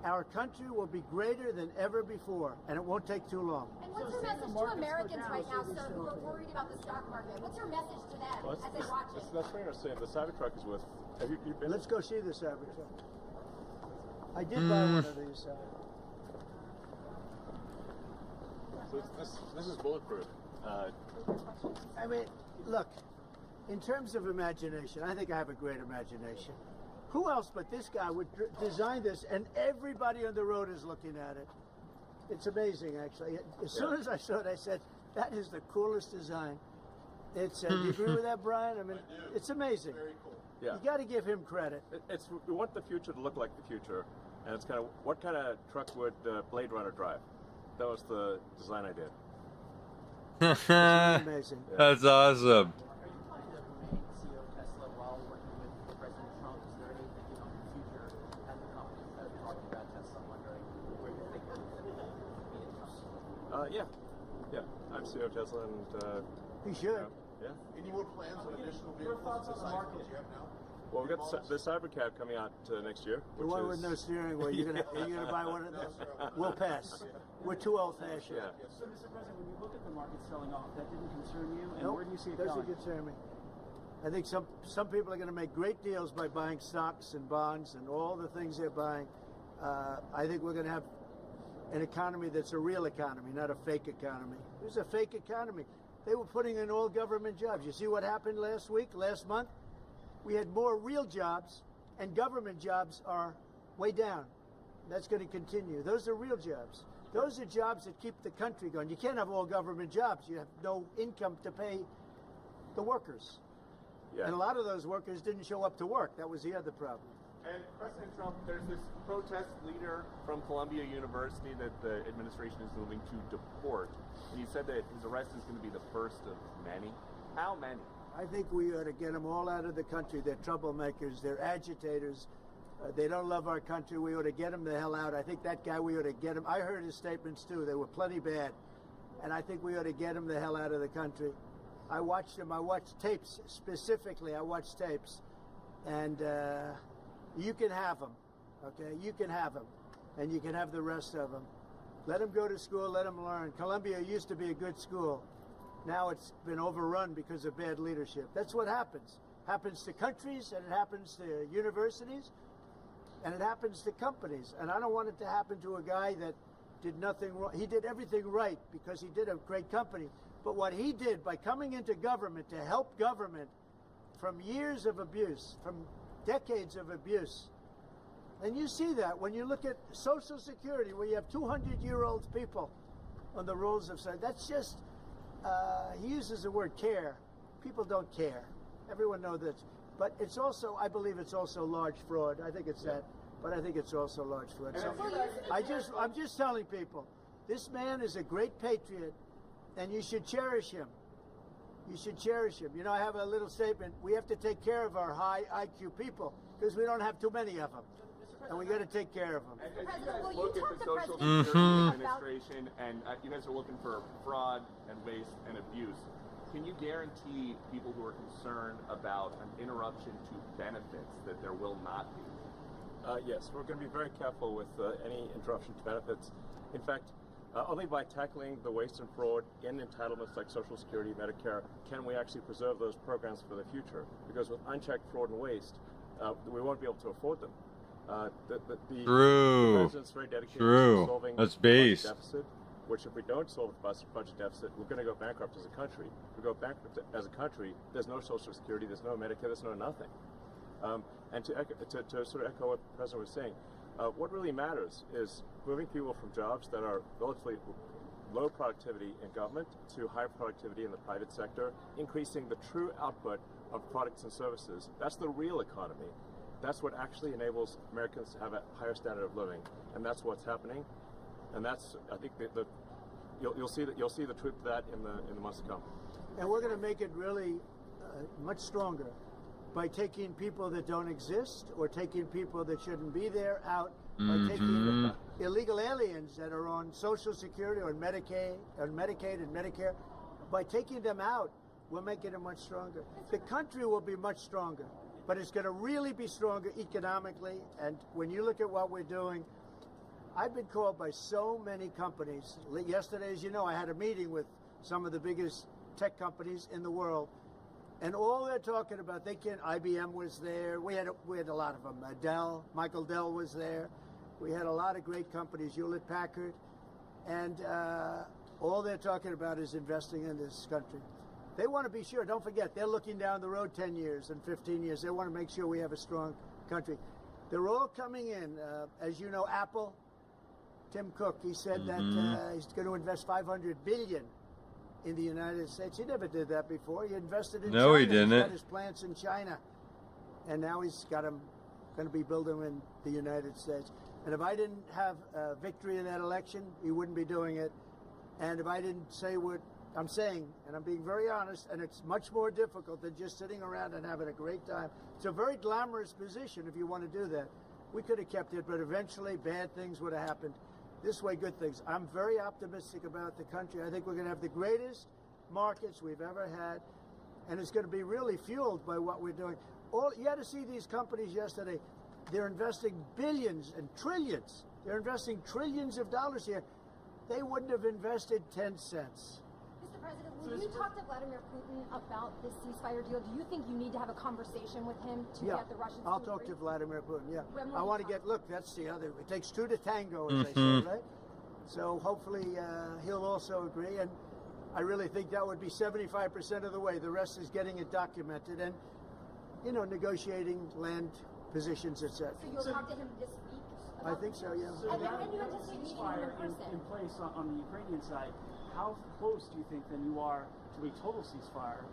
Our country will be greater than ever before, and it won't take too long. And what's your message to Americans right now, sir, who are worried about the stock market? What's your message to them as they watch it? That's very interesting. The Cybertruck is with... Have you been... Let's go see the Cybertruck. I did buy one of these. So this is bulletproof. I mean, look, in terms of imagination, I think I have a great imagination. Who else but this guy would design this, and everybody on the road is looking at it? It's amazing, actually. As soon as I saw it, I said, that is the coolest design. It's, do you agree with that, Brian? I mean, it's amazing. Very cool. Yeah. You got to give him credit. We want the future to look like the future, and it's kind of, what kind of truck would Blade Runner drive? That was the design I did. It's really amazing. Yeah. That's awesome. Yeah. I'm CEO of Tesla, and he should. Yeah. Any more plans on additional vehicles besides what you have now? Well, we got the Cybercab coming out next year. The one with no steering wheel. You're gonna buy one of those? We'll pass. We're too old-fashioned. Yeah. So, Mr. President, when you look at the market selling off, that didn't concern you, and Nope, where do you see it doesn't going? concern me. I think some people are going to make great deals by buying stocks and bonds and all the things they're buying. I think we're going to have an economy that's a real economy, not a fake economy. It was a fake economy. They were putting in all government jobs. You see what happened last month? We had more real jobs, and government jobs are way down. That's going to continue. Those are real jobs. Those are jobs that keep the country going. You can't have all government jobs. You have no income to pay the workers. Yeah. And a lot of those workers didn't show up to work. That was the other problem. And President Trump, there's this protest leader from Columbia University that the administration is moving to deport. And he said that his arrest is going to be the first of many. How many? I think we ought to get them all out of the country. They're troublemakers. They're agitators. They don't love our country. We ought to get them the hell out. I think that guy, we ought to get him. I heard his statements, too. They were plenty bad. And I think we ought to get him the hell out of the country. I watched him. I watched tapes. Specifically, I watched tapes. And you can have them, okay? You can have them. And you can have the rest of them. Let them go to school. Let them learn. Columbia used to be a good school. Now it's been overrun because of bad leadership. That's what happens. Happens to countries, and it happens to universities, and it happens to companies. And I don't want it to happen to a guy that did nothing wrong. He did everything right because he did a great company. But what he did by coming into government to help government from years of abuse, from decades of abuse, and you see that when you look at Social Security, where you have 200-year-old people on the rolls of society. That's just, he uses the word care. People don't care. Everyone knows that. But it's also, I believe it's also large fraud. I think it's that. But I think it's also large fraud. So I'm just telling people, this man is a great patriot, and you should cherish him. You should cherish him. You know, I have a little statement. We have to take care of our high IQ people because we don't have too many of them. And we got to take care of them. As you guys look at the Social Security Administration, and you guys are looking for fraud and waste and abuse, can you guarantee people who are concerned about an interruption to benefits that there will not be? Yes, we're going to be very careful with any interruption to benefits. In fact, only by tackling the waste and fraud in entitlements like Social Security, Medicare, can we actually preserve those programs for the future. Because with unchecked fraud and waste, we won't be able to afford them. The president's very dedicated to solving the budget deficit, which if we don't solve the budget deficit, we're going to go bankrupt as a country. If we go bankrupt as a country, there's no Social Security, there's no Medicare, there's no nothing. And to sort of echo what the president was saying, what really matters is moving people from jobs that are relatively low productivity in government to high productivity in the private sector, increasing the true output of products and services. That's the real economy. That's what actually enables Americans to have a higher standard of living, and that's what's happening. And that's, I think, you'll see the truth of that in the months to come. And we're going to make it really much stronger by taking people that don't exist or taking people that shouldn't be there out, by taking illegal aliens that are on Social Security or Medicaid and Medicare. By taking them out, we're making it much stronger. The country will be much stronger, but it's going to really be stronger economically. And when you look at what we're doing, I've been called by so many companies. Yesterday, as you know, I had a meeting with some of the biggest tech companies in the world. And all they're talking about, IBM was there. We had a lot of them. Michael Dell was there. We had a lot of great companies, Hewlett Packard. And All they're talking about is investing in this country. They want to be sure. Don't forget, they're looking down the road 10 years and 15 years. They want to make sure we have a strong country. They're all coming in. As you know, Apple, Tim Cook, he said that he's going to invest $500 billion in the United States. He never did that before. He invested in China. No, he didn't. He's got his plants in China. And now he's got them going to be building in the United States. And if I didn't have victory in that election, he wouldn't be doing it. And if I didn't say what I'm saying, and I'm being very honest, and it's much more difficult than just sitting around and having a great time. It's a very glamorous position if you want to do that. We could have kept it, but eventually bad things would have happened. This way, good things. I'm very optimistic about the country. I think we're going to have the greatest markets we've ever had, and it's going to be really fueled by what we're doing. You had to see these companies yesterday. They're investing billions and trillions. They're investing trillions of dollars here. They wouldn't have invested 10 cents. Mr. President, will you talk to Vladimir Putin about this ceasefire deal? Do you think you need to have a conversation with him to get the Russians to I'll talk to Vladimir Putin, I want to look, that's the other, it takes two to tango, as they say, right? So hopefully he'll also agree, and I really think that would be 75% of the way. The rest is getting it documented and, negotiating land positions, etc. So you'll talk to him this week? I think so, yeah. So and when you anticipate meeting him in person? In place on the Ukrainian side, how close do you think then you are to a total ceasefire?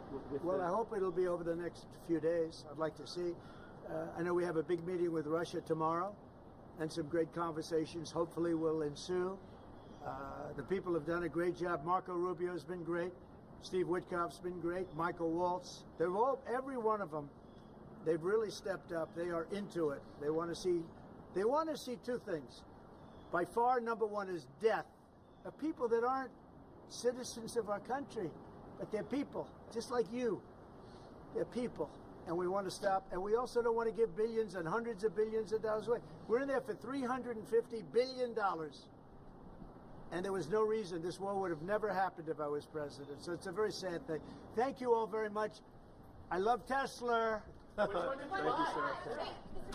Well, I hope it'll be over the next few days. I'd like to see. I know we have a big meeting with Russia tomorrow, and some great conversations hopefully will ensue. The people have done a great job. Marco Rubio's been great. Steve Witkoff's been great. Michael Waltz. Every one of them, they've really stepped up. They are into it. They want to see two things. By far, number one is death of people that aren't citizens of our country, but they're people, just like you. They're people, and we want to stop. And we also don't want to give billions and hundreds of billions of dollars away. We're in there for $350 billion, and there was no reason. This war would have never happened if I was president. So it's a very sad thing. Thank you all very much. I love Tesla. Which one did you buy?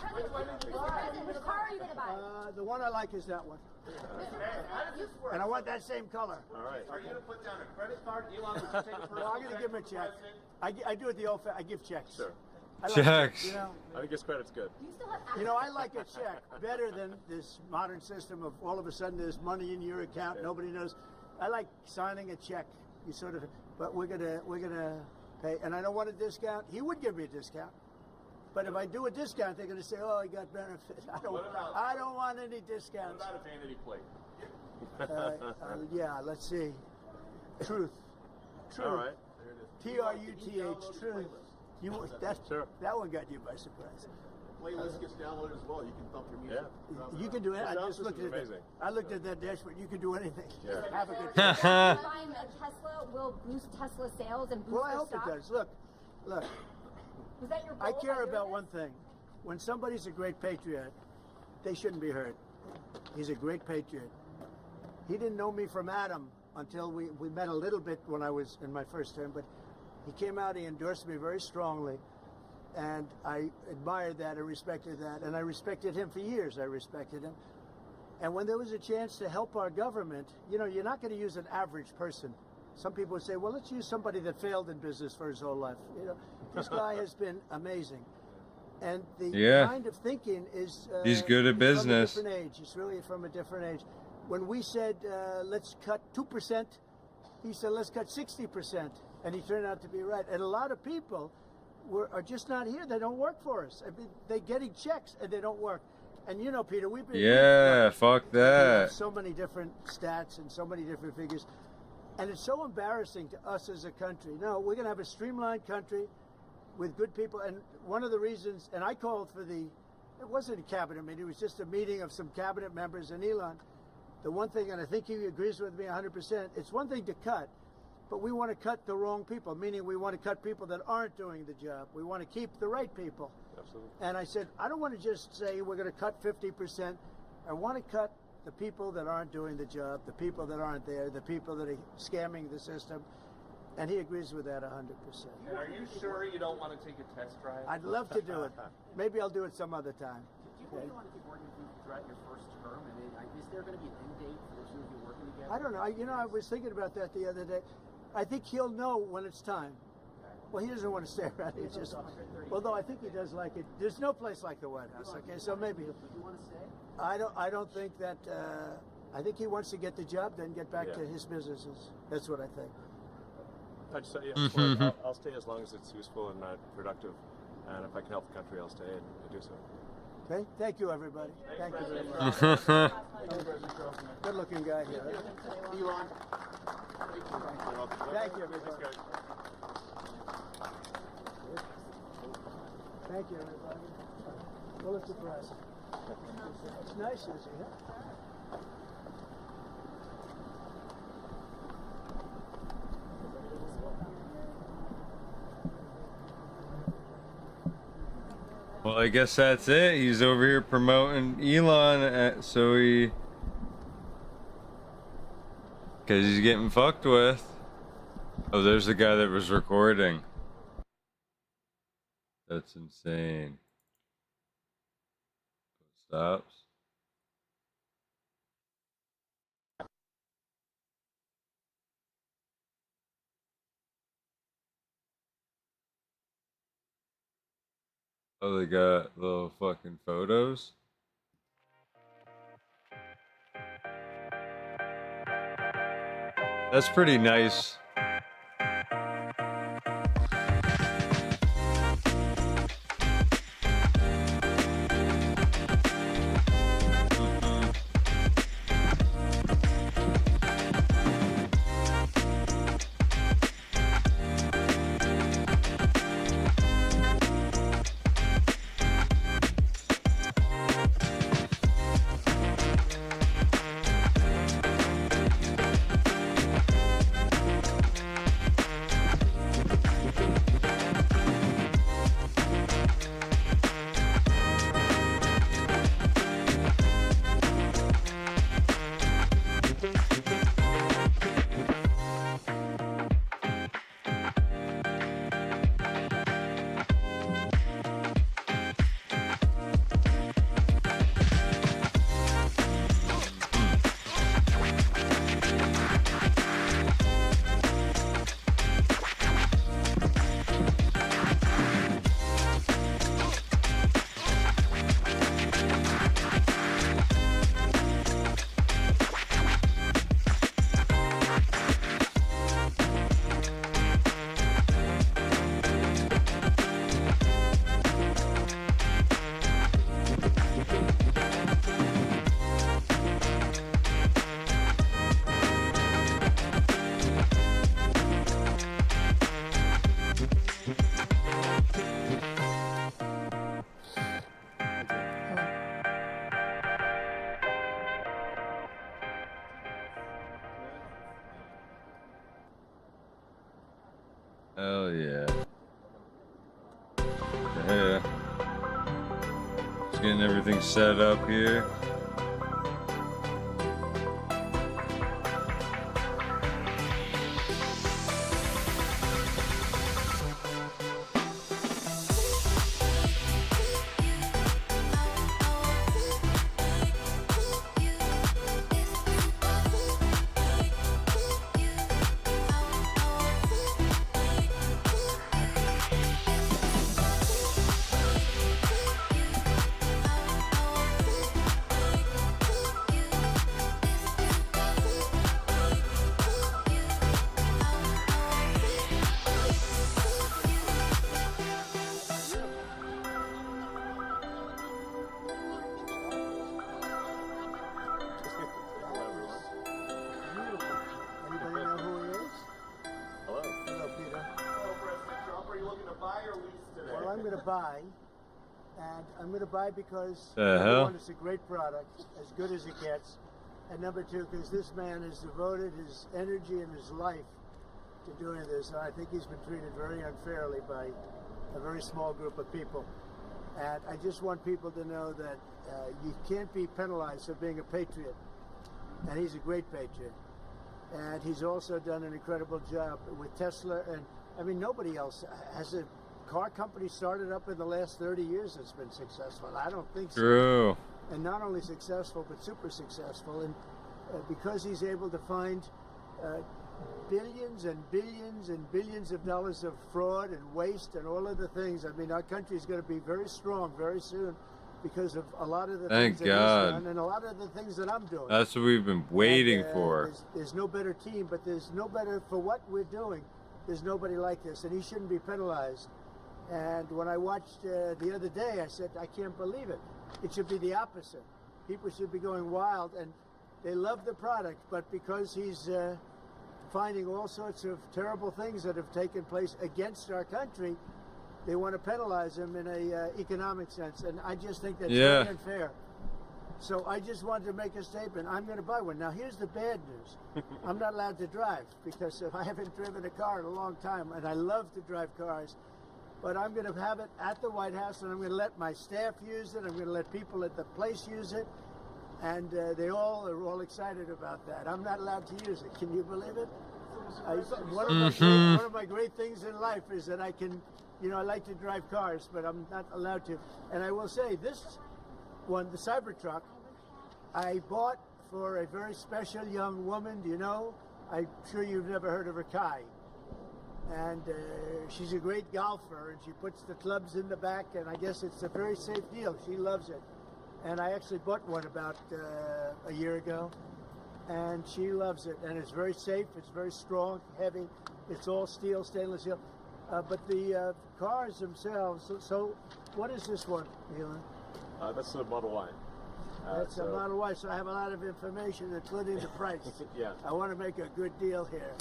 Mr. President, which car are you going to buy? The one I like is that one. How does this work? And I want that same color. All right. Are you going to put down a credit card? Elon, would you take a personal No, I'm going to give him a check. I do it the old I give checks. Sure. Checks. I think his credit's good. I like a check better than this modern system of all of a sudden there's money in your account, nobody knows. I like signing a check. You sort of, but we're gonna pay, and I don't want a discount. He would give me a discount. But if I do a discount, they're going to say, "Oh, he got benefit." I don't want any discounts. What about a vanity plate? Yeah, let's see. Truth. All right. T-R-U-T-H. Truth. That one got you by surprise. Playlist gets downloaded as well. You can thump your music. Yeah. You can do it. I just looked at it. I looked at that dashboard. You can do anything. Yeah. Have a good time. Buying a Tesla will boost Tesla sales and boost Well, I hope it does. Look. Was that your goal I care by about doing one thing. When somebody's a great patriot, they shouldn't be hurt. He's a great patriot. He didn't know me from Adam until we met a little bit when I was in my first term, but he came out, he endorsed me very strongly, and I admired that, I respected that, and I respected him for years. I respected him. And when there was a chance to help our government, you're not going to use an average person. Some people would say, well, let's use somebody that failed in business for his whole life. This guy has been amazing. And the kind of thinking is... he's good at business. From a different age. It's really from a different age. When we said, let's cut 2%, he said, let's cut 60%. And he turned out to be right. And a lot of people are just not here. They don't work for us. I mean, they're getting checks and they don't work. And Peter, we've been... fuck that. So many different stats and so many different figures. And it's so embarrassing to us as a country. No, we're going to have a streamlined country with good people. And one of the reasons, and I called for it wasn't a cabinet meeting, it was just a meeting of some cabinet members and Elon. The one thing, and I think he agrees with me 100%, it's one thing to cut, but we want to cut the wrong people, meaning we want to cut people that aren't doing the job. We want to keep the right people. Absolutely. And I said, I don't want to just say we're going to cut 50%. I want to cut the people that aren't doing the job, the people that aren't there, the people that are scamming the system. And he agrees with that 100%. And are you sure you don't want to take a test drive? I'd love to do it. Maybe I'll do it some other time. Do you really want to keep working throughout your first term? I mean, there going to be an end date for the two of you working together? I don't know. I was thinking about that the other day. I think he'll know when it's time. Well, he doesn't want to stay around. It's just, although I think he does like it. There's no place like the White House. Okay, so maybe. Do you want to stay? I don't think that. I think he wants to get the job, then get back to his businesses. That's what I think. I just, I'll stay as long as it's useful and productive, and if I can help the country, I'll stay and do so. Okay. Thank you, everybody. Thank you very much. Good-looking guy here. Elon. Thank you, everybody. Thank you, everybody. Pulitzer Prize. It's nice, isn't it? Well, I guess that's it. He's over here promoting Elon, because he's getting fucked with. Oh, there's the guy that was recording. That's insane. Stops. Oh, they got little fucking photos. That's pretty nice. Hell yeah. Yeah. Just getting everything set up here. Buy, and I'm going to buy because the number hell? one, it's a great product, as good as it gets, and number two, because this man has devoted his energy and his life to doing this, and I think he's been treated very unfairly by a very small group of people. And I just want people to know that you can't be penalized for being a patriot, and he's a great patriot. And he's also done an incredible job with Tesla, and I mean, nobody else has a car company started up in the last 30 years that's been successful. I don't think so. True. and not only successful, but super successful. And because he's able to find billions and billions and billions of dollars of fraud and waste and all of the things. I mean, our country is going to be very strong very soon because of a lot of the Thank things that he's done God. and a lot of the things that I'm doing. That's what we've been waiting for. There's no better team, but there's no better for what we're doing. There's nobody like this, and he shouldn't be penalized. And when I watched the other day, I said, I can't believe it. It should be the opposite. People should be going wild, and they love the product, but because he's finding all sorts of terrible things that have taken place against our country, they want to penalize him in a economic sense, and I just think that's very unfair. So I just wanted to make a statement. I'm going to buy one. Now, here's the bad news. I'm not allowed to drive because I haven't driven a car in a long time, and I love to drive cars. But I'm going to have it at the White House, and I'm going to let my staff use it. I'm going to let people at the place use it, and they all are all excited about that. I'm not allowed to use it. Can you believe it? One of my great things in life is that I can, I like to drive cars, but I'm not allowed to. And I will say, this one, the Cybertruck, I bought for a very special young woman. Do you know? I'm sure you've never heard of her, Kai. And she's a great golfer, and she puts the clubs in the back, and I guess it's a very safe deal. She loves it. And I actually bought one about a year ago, and she loves it. And it's very safe, it's very strong, heavy. It's all steel, stainless steel. But the cars themselves, so what is this one, Elon? That's a Model Y. That's a Model Y, so I have a lot of information, including the price. Yeah. I want to make a good deal here.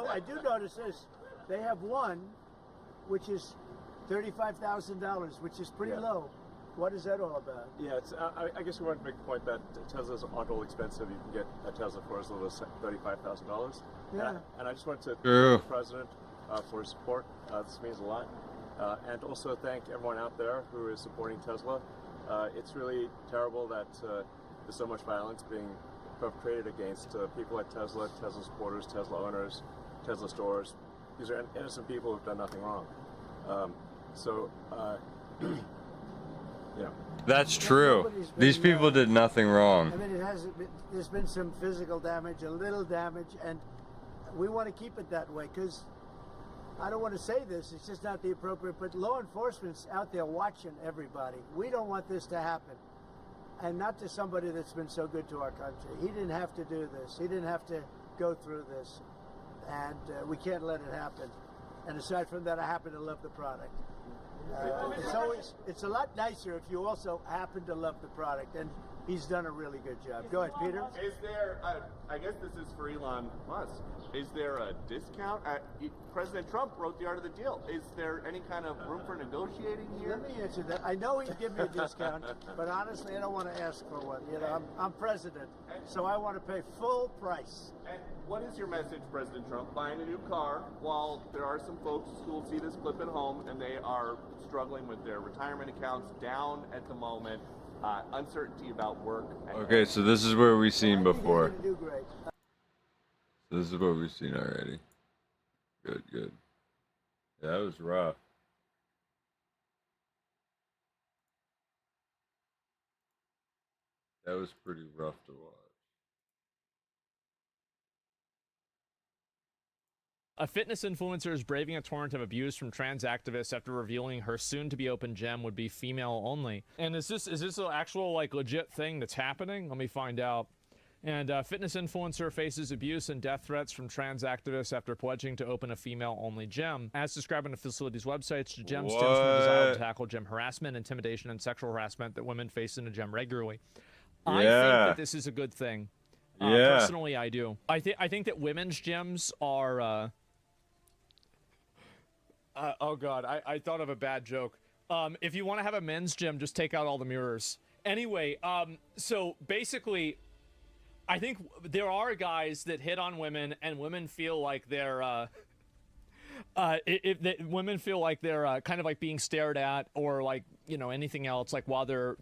I do notice this. They have one, which is $35,000, which is pretty low. What is that all about? Yeah, it's, I guess we wanted to make the point that Teslas aren't all expensive. You can get a Tesla for as little as $35,000. Yeah. And I just wanted to True. thank the President for his support. This means a lot. And also thank everyone out there who is supporting Tesla. It's really terrible that there's so much violence being perpetrated against people like Tesla, Tesla supporters, Tesla owners, Tesla stores. These are innocent people who've done nothing wrong. Yeah. That's true. These people did nothing wrong. I mean, there's been some physical damage, a little damage, and we want to keep it that way because I don't want to say this, it's just not the appropriate, but law enforcement's out there watching everybody. We don't want this to happen. And not to somebody that's been so good to our country. He didn't have to do this. He didn't have to go through this. And we can't let it happen. And aside from that, I happen to love the product. It's a lot nicer if you also happen to love the product, and he's done a really good job. Go ahead, Peter. Is there, I guess this is for Elon Musk, is there a discount? President Trump wrote the art of the deal. Is there any kind of room for negotiating here? Let me answer that. I know he'd give me a discount, but honestly, I don't want to ask for one. I'm president, so I want to pay full price. And what is your message, President Trump? Buying a new car while there are some folks who will see this clip at home and they are struggling with their retirement accounts down at the moment, uncertainty about work. Okay, so this is what we've seen before. Do great. This is what we've seen already. Good, good. Yeah, that was rough. That was pretty rough to watch. A fitness influencer is braving a torrent of abuse from trans activists after revealing her soon-to-be-open gym would be female only. And is this an actual, legit thing that's happening? Let me find out. And fitness influencer faces abuse and death threats from trans activists after pledging to open a female-only gym. As described on the facility's website, the gym stems from a desire to tackle gym harassment, intimidation, and sexual harassment that women face in a gym regularly. I think that this is a good thing. Personally, I do. I think that women's gyms are... oh God, I thought of a bad joke. If you want to have a men's gym, just take out all the mirrors. Anyway, so basically, I think there are guys that hit on women, and women feel like they're, women feel like they're kind of like being stared at, or anything else, while they're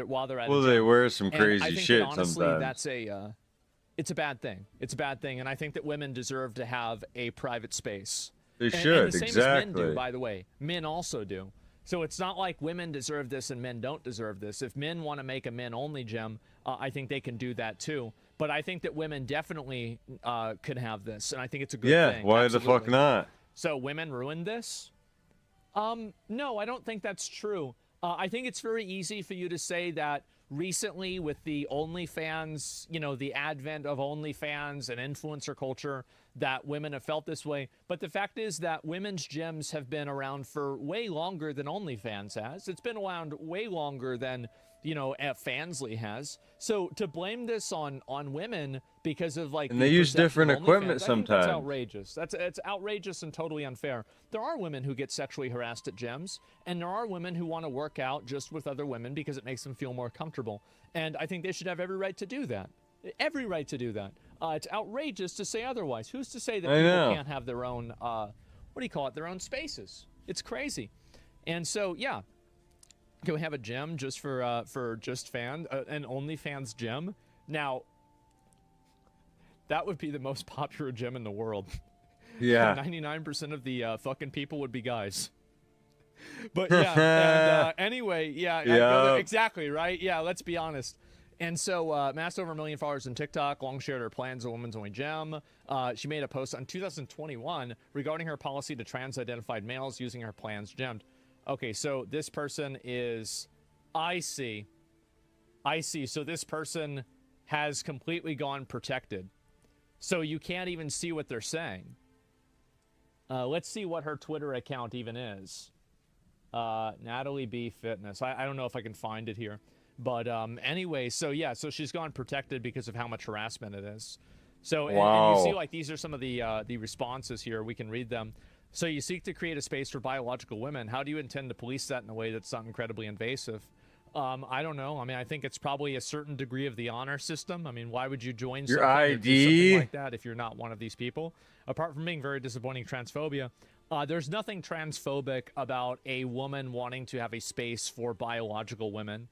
while they're at. Well, a gym. they wear some And crazy I think shit that honestly, sometimes. That's it's a bad thing. It's a bad thing, and I think that women deserve to have a private space. They And should, the same exactly. as men do, by the way. Men also do. So it's not like women deserve this and men don't deserve this. If men want to make a men-only gym, I think they can do that too. But I think that women definitely could have this, and I think it's a good thing. Yeah, why Absolutely. the fuck not? So women ruined this? No, I don't think that's true. I think it's very easy for you to say that recently with the OnlyFans, you know, the advent of OnlyFans and influencer culture, that women have felt this way. But the fact is that women's gyms have been around for way longer than OnlyFans has. It's been around way longer than, you know, Fansly has. So to blame this on women because of like, and they use different equipment sometimes. That's outrageous. It's outrageous and totally unfair. There are women who get sexually harassed at gyms, and there are women who want to work out just with other women because it makes them feel more comfortable. And I think they should have every right to do that. Every right to do that. It's outrageous to say otherwise. Who's to say that people can't have their own, what do you call it, their own spaces? It's crazy. And so, yeah. Can we have a gym just for just fans, an OnlyFans gym? Now, that would be the most popular gym in the world. Yeah. 99% of the fucking people would be guys. But yeah, and anyway, yeah, exactly, right? Yeah, let's be honest. And so, amassed over 1 million followers on TikTok, long shared her plans of women's only gym. She made a post on 2021 regarding her policy to trans-identified males using her plans gemmed. Okay, so this person is, I see. So this person has completely gone protected. So you can't even see what they're saying. Let's see what her Twitter account even is. Natalie B Fitness. I don't know if I can find it here. But anyway, so yeah, so she's gone protected because of how much harassment it is. So and you see, like, these are some of the responses here. We can read them. So you seek to create a space for biological women. How do you intend to police that in a way that's not incredibly invasive? I don't know. I mean, I think it's probably a certain degree of the honor system. I mean, why would you join your something ID like that if you're not one of these people? Apart from being very disappointing transphobia, there's nothing transphobic about a woman wanting to have a space for biological women.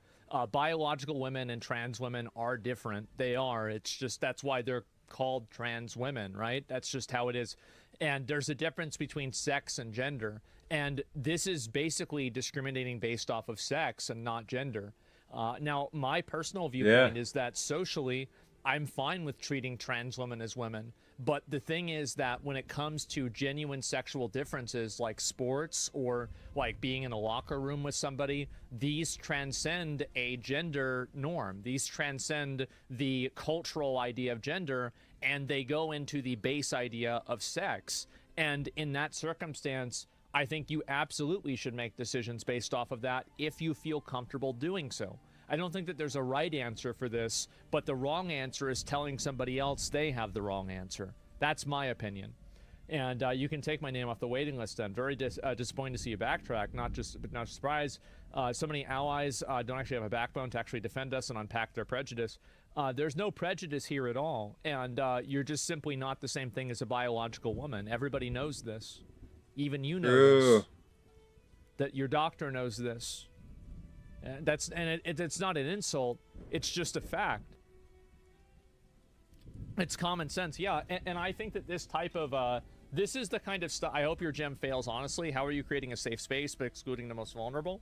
Biological women and trans women are different. They are. It's just that's why they're called trans women, right? That's just how it is. And there's a difference between sex and gender. And this is basically discriminating based off of sex and not gender. Now, my personal viewpoint is that socially, I'm fine with treating trans women as women. But the thing is that when it comes to genuine sexual differences like sports or like being in a locker room with somebody, these transcend a gender norm. These transcend the cultural idea of gender, and they go into the base idea of sex. And in that circumstance, I think you absolutely should make decisions based off of that if you feel comfortable doing so. I don't think that there's a right answer for this, but the wrong answer is telling somebody else they have the wrong answer. That's my opinion. And you can take my name off the waiting list then. Very disappointed to see you backtrack, not surprised. So many allies don't actually have a backbone to actually defend us and unpack their prejudice. There's no prejudice here at all, and you're just simply not the same thing as a biological woman. Everybody knows this. Even you know this. That your doctor knows this. It's not an insult. It's just a fact. It's common sense, yeah. And I think that this type of this is the kind of stuff. I hope your gym fails. Honestly, how are you creating a safe space but excluding the most vulnerable?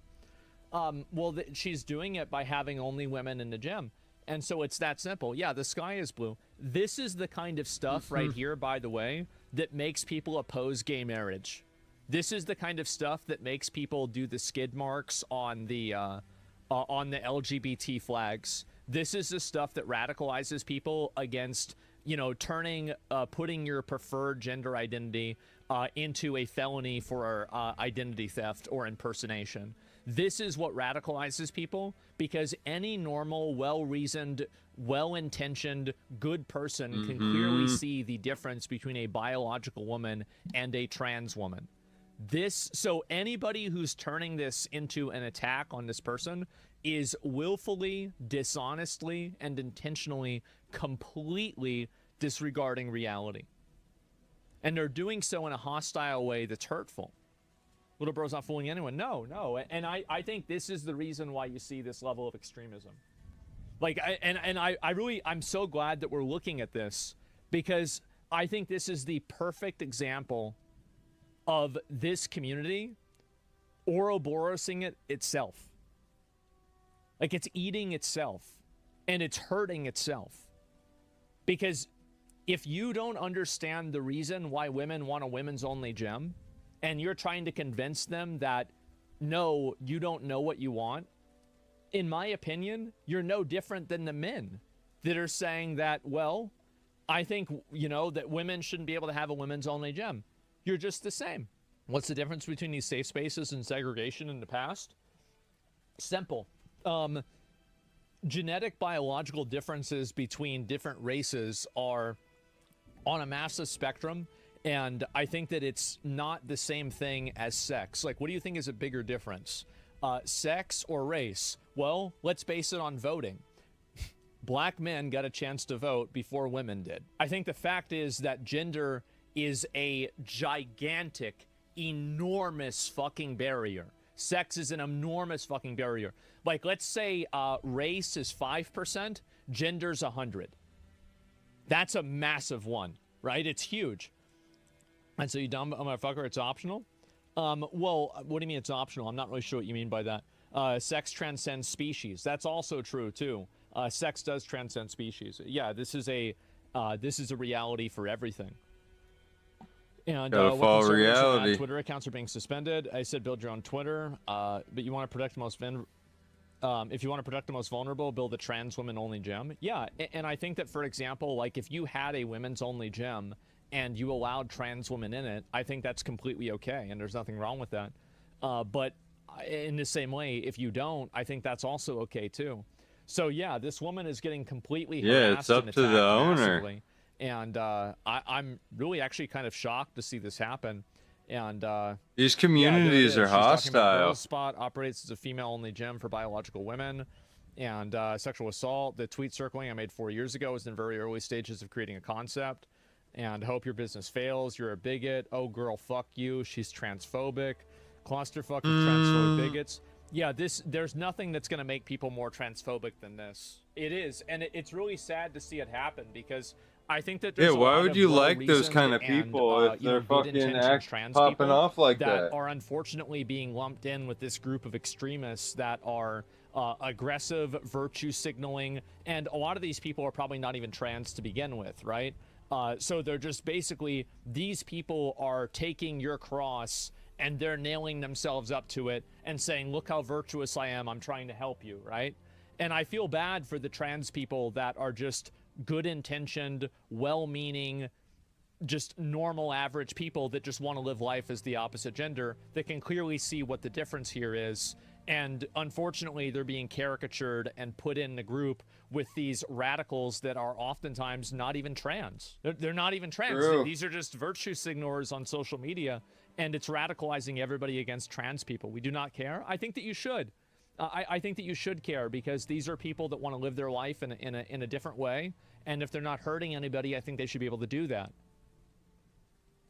Well, she's doing it by having only women in the gym, and so it's that simple. Yeah, the sky is blue. This is the kind of stuff right here, by the way, that makes people oppose gay marriage. This is the kind of stuff that makes people do the skid marks on the LGBT flags. This is the stuff that radicalizes people against, you know, putting your preferred gender identity into a felony for identity theft or impersonation. This is what radicalizes people, because any normal, well-reasoned, well-intentioned, good person can clearly see the difference between a biological woman and a trans woman. So anybody who's turning this into an attack on this person is willfully, dishonestly, and intentionally completely disregarding reality. And they're doing so in a hostile way that's hurtful. Little bro's not fooling anyone. No. And I think this is the reason why you see this level of extremism. Like, I'm so glad that we're looking at this, because I think this is the perfect example of this community Ouroborosing it itself. Like, it's eating itself, and it's hurting itself. Because if you don't understand the reason why women want a women's only gym, and you're trying to convince them that, no, you don't know what you want, in my opinion, you're no different than the men that are saying that, well, I think, you know, that women shouldn't be able to have a women's only gym. You're just the same. What's the difference between these safe spaces and segregation in the past? Simple. Genetic biological differences between different races are on a massive spectrum, and I think that it's not the same thing as sex. Like, what do you think is a bigger difference? Sex or race? Well, let's base it on voting. Black men got a chance to vote before women did. I think the fact is that gender is a gigantic, enormous fucking barrier. Sex is an enormous fucking barrier. Like, let's say race is 5%, gender's 100. That's a massive one, right? It's huge. And so, you dumb motherfucker, it's optional? Well, what do you mean it's optional? I'm not really sure what you mean by that. Sex transcends species. That's also true, too. Sex does transcend species. Yeah, this is a reality for everything. And follow reality. Twitter accounts are being suspended. I said build your own Twitter, but you want to protect the most if you want to protect the most vulnerable, build a trans women only gym. Yeah, and I think that, for example, like if you had a women's only gym and you allowed trans women in it, I think that's completely okay, and there's nothing wrong with that. But in the same way, if you don't, I think that's also okay too. So yeah, this woman is getting completely harassed. Yeah, it's up to the owner. Massively. And I'm really actually kind of shocked to see this happen. And these communities are hostile. Girls Spot operates as a female-only gym for biological women. And sexual assault, the tweet circling I made 4 years ago was in very early stages of creating a concept. And hope your business fails. You're a bigot. Oh, girl, fuck you. She's transphobic. Clusterfuck of transphobic bigots. Yeah, there's nothing that's going to make people more transphobic than this. It is. And it's really sad to see it happen because I think that there's why would you like those kind of people if they're fucking popping off like that? Are unfortunately being lumped in with this group of extremists that are aggressive, virtue signaling, and a lot of these people are probably not even trans to begin with, right? So they're just basically, these people are taking your cross and they're nailing themselves up to it and saying, look how virtuous I am, I'm trying to help you, right? And I feel bad for the trans people that are just good-intentioned, well-meaning, just normal, average people that just want to live life as the opposite gender, that can clearly see what the difference here is. And unfortunately, they're being caricatured and put in the group with these radicals that are oftentimes not even trans. They're not even trans. True. These are just virtue signalers on social media, and it's radicalizing everybody against trans people. We do not care. I think that you should. I think that you should care because these are people that want to live their life in a different way. And if they're not hurting anybody, I think they should be able to do that.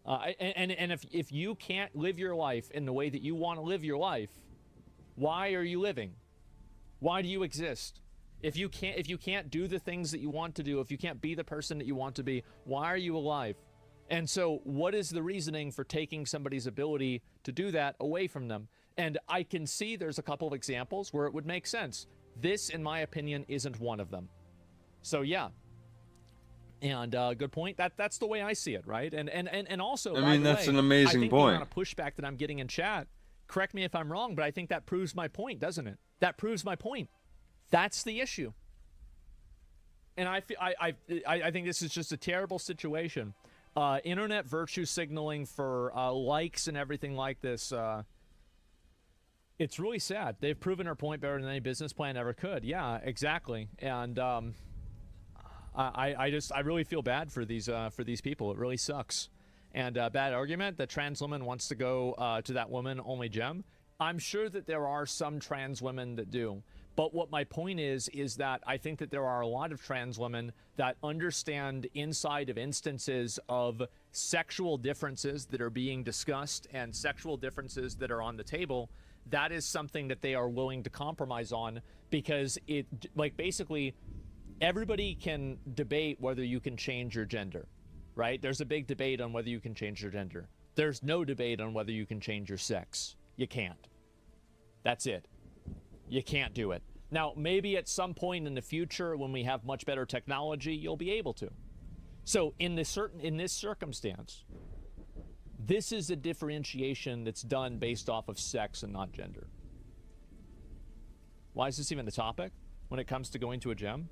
And if you can't live your life in the way that you want to live your life, why are you living? Why do you exist? If you can't do the things that you want to do, if you can't be the person that you want to be, why are you alive? And so what is the reasoning for taking somebody's ability to do that away from them? And I can see there's a couple of examples where it would make sense. This, in my opinion, isn't one of them. So yeah. And good point. That's the way I see it, right? And also, I mean, that's an amazing point. I think the amount of pushback that I'm getting in chat, correct me if I'm wrong, but I think that proves my point, doesn't it? That proves my point. That's the issue. And I think this is just a terrible situation. Internet virtue signaling for likes and everything like this. It's really sad. They've proven their point better than any business plan ever could. Yeah, exactly. And I really feel bad for these people. It really sucks. And bad argument that trans woman wants to go to that woman only gym. I'm sure that there are some trans women that do. But what my point is that I think that there are a lot of trans women that understand inside of instances of sexual differences that are being discussed and sexual differences that are on the table. That is something that they are willing to compromise on because it, like, basically everybody can debate whether you can change your gender, right? There's a big debate on whether you can change your gender. There's no debate on whether you can change your sex. You can't. That's it. You can't do it. Now, maybe at some point in the future when we have much better technology, you'll be able to. So in this circumstance, this is a differentiation that's done based off of sex and not gender. Why is this even a topic when it comes to going to a gym?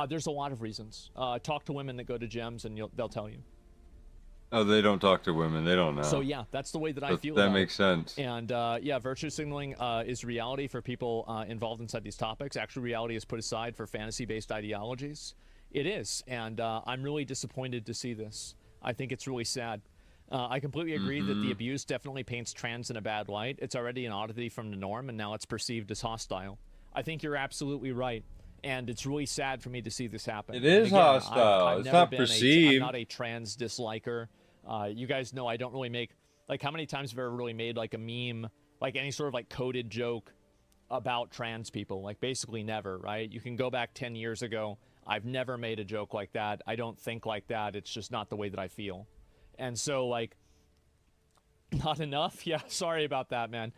There's a lot of reasons. Talk to women that go to gyms and they'll tell you. Oh, they don't talk to women. They don't know. So yeah, that's the way that I feel That about makes sense. And yeah, virtue signaling is reality for people involved inside these topics. Actual reality is put aside for fantasy-based ideologies. It is, and I'm really disappointed to see this. I think it's really sad. I completely agree that the abuse definitely paints trans in a bad light. It's already an oddity from the norm, and now it's perceived as hostile. I think you're absolutely right. And it's really sad for me to see this happen. It is hostile. I've it's never not been perceived. I'm not a trans disliker. You guys know I don't really make, like, how many times have I ever really made, like, a meme, like, any sort of, like, coded joke about trans people? Like, basically never, right? You can go back 10 years ago. I've never made a joke like that. I don't think like that. It's just not the way that I feel. And so, like, not enough? Yeah, sorry about that, man.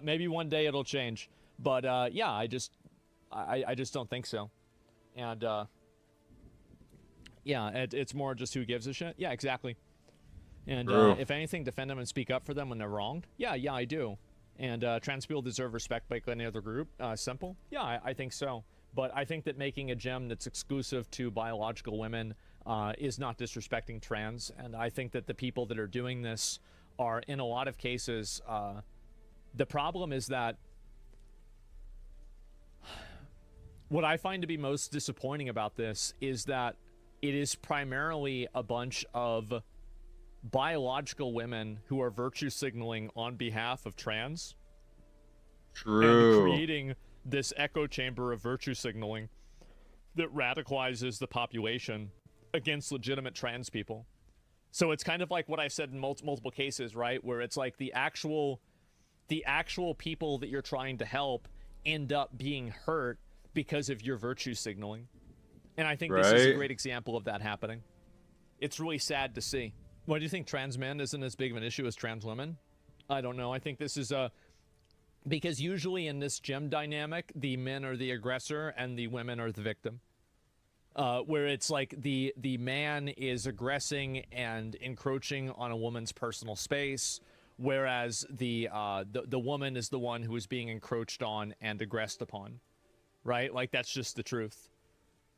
Maybe one day it'll change. But, yeah, I just don't think so. And, yeah, it's more just who gives a shit. Yeah, exactly. And if anything, defend them and speak up for them when they're wronged. Yeah, I do. And trans people deserve respect like any other group. Simple. Yeah, I think so. But I think that making a gym that's exclusive to biological women is not disrespecting trans. And I think that the people that are doing this are, in a lot of cases, the problem is that what I find to be most disappointing about this is that it is primarily a bunch of biological women who are virtue signaling on behalf of trans. True. And creating this echo chamber of virtue signaling that radicalizes the population against legitimate trans people. So it's kind of like what I've said in multiple cases, right? Where it's like the actual people that you're trying to help end up being hurt because of your virtue signaling. And I think this is a great example of that happening. It's really sad to see. Why do you think trans men isn't as big of an issue as trans women? I don't know. I think this is because usually in this gym dynamic, the men are the aggressor and the women are the victim. Where it's like the man is aggressing and encroaching on a woman's personal space, whereas the woman is the one who is being encroached on and aggressed upon. Right? Like, that's just the truth.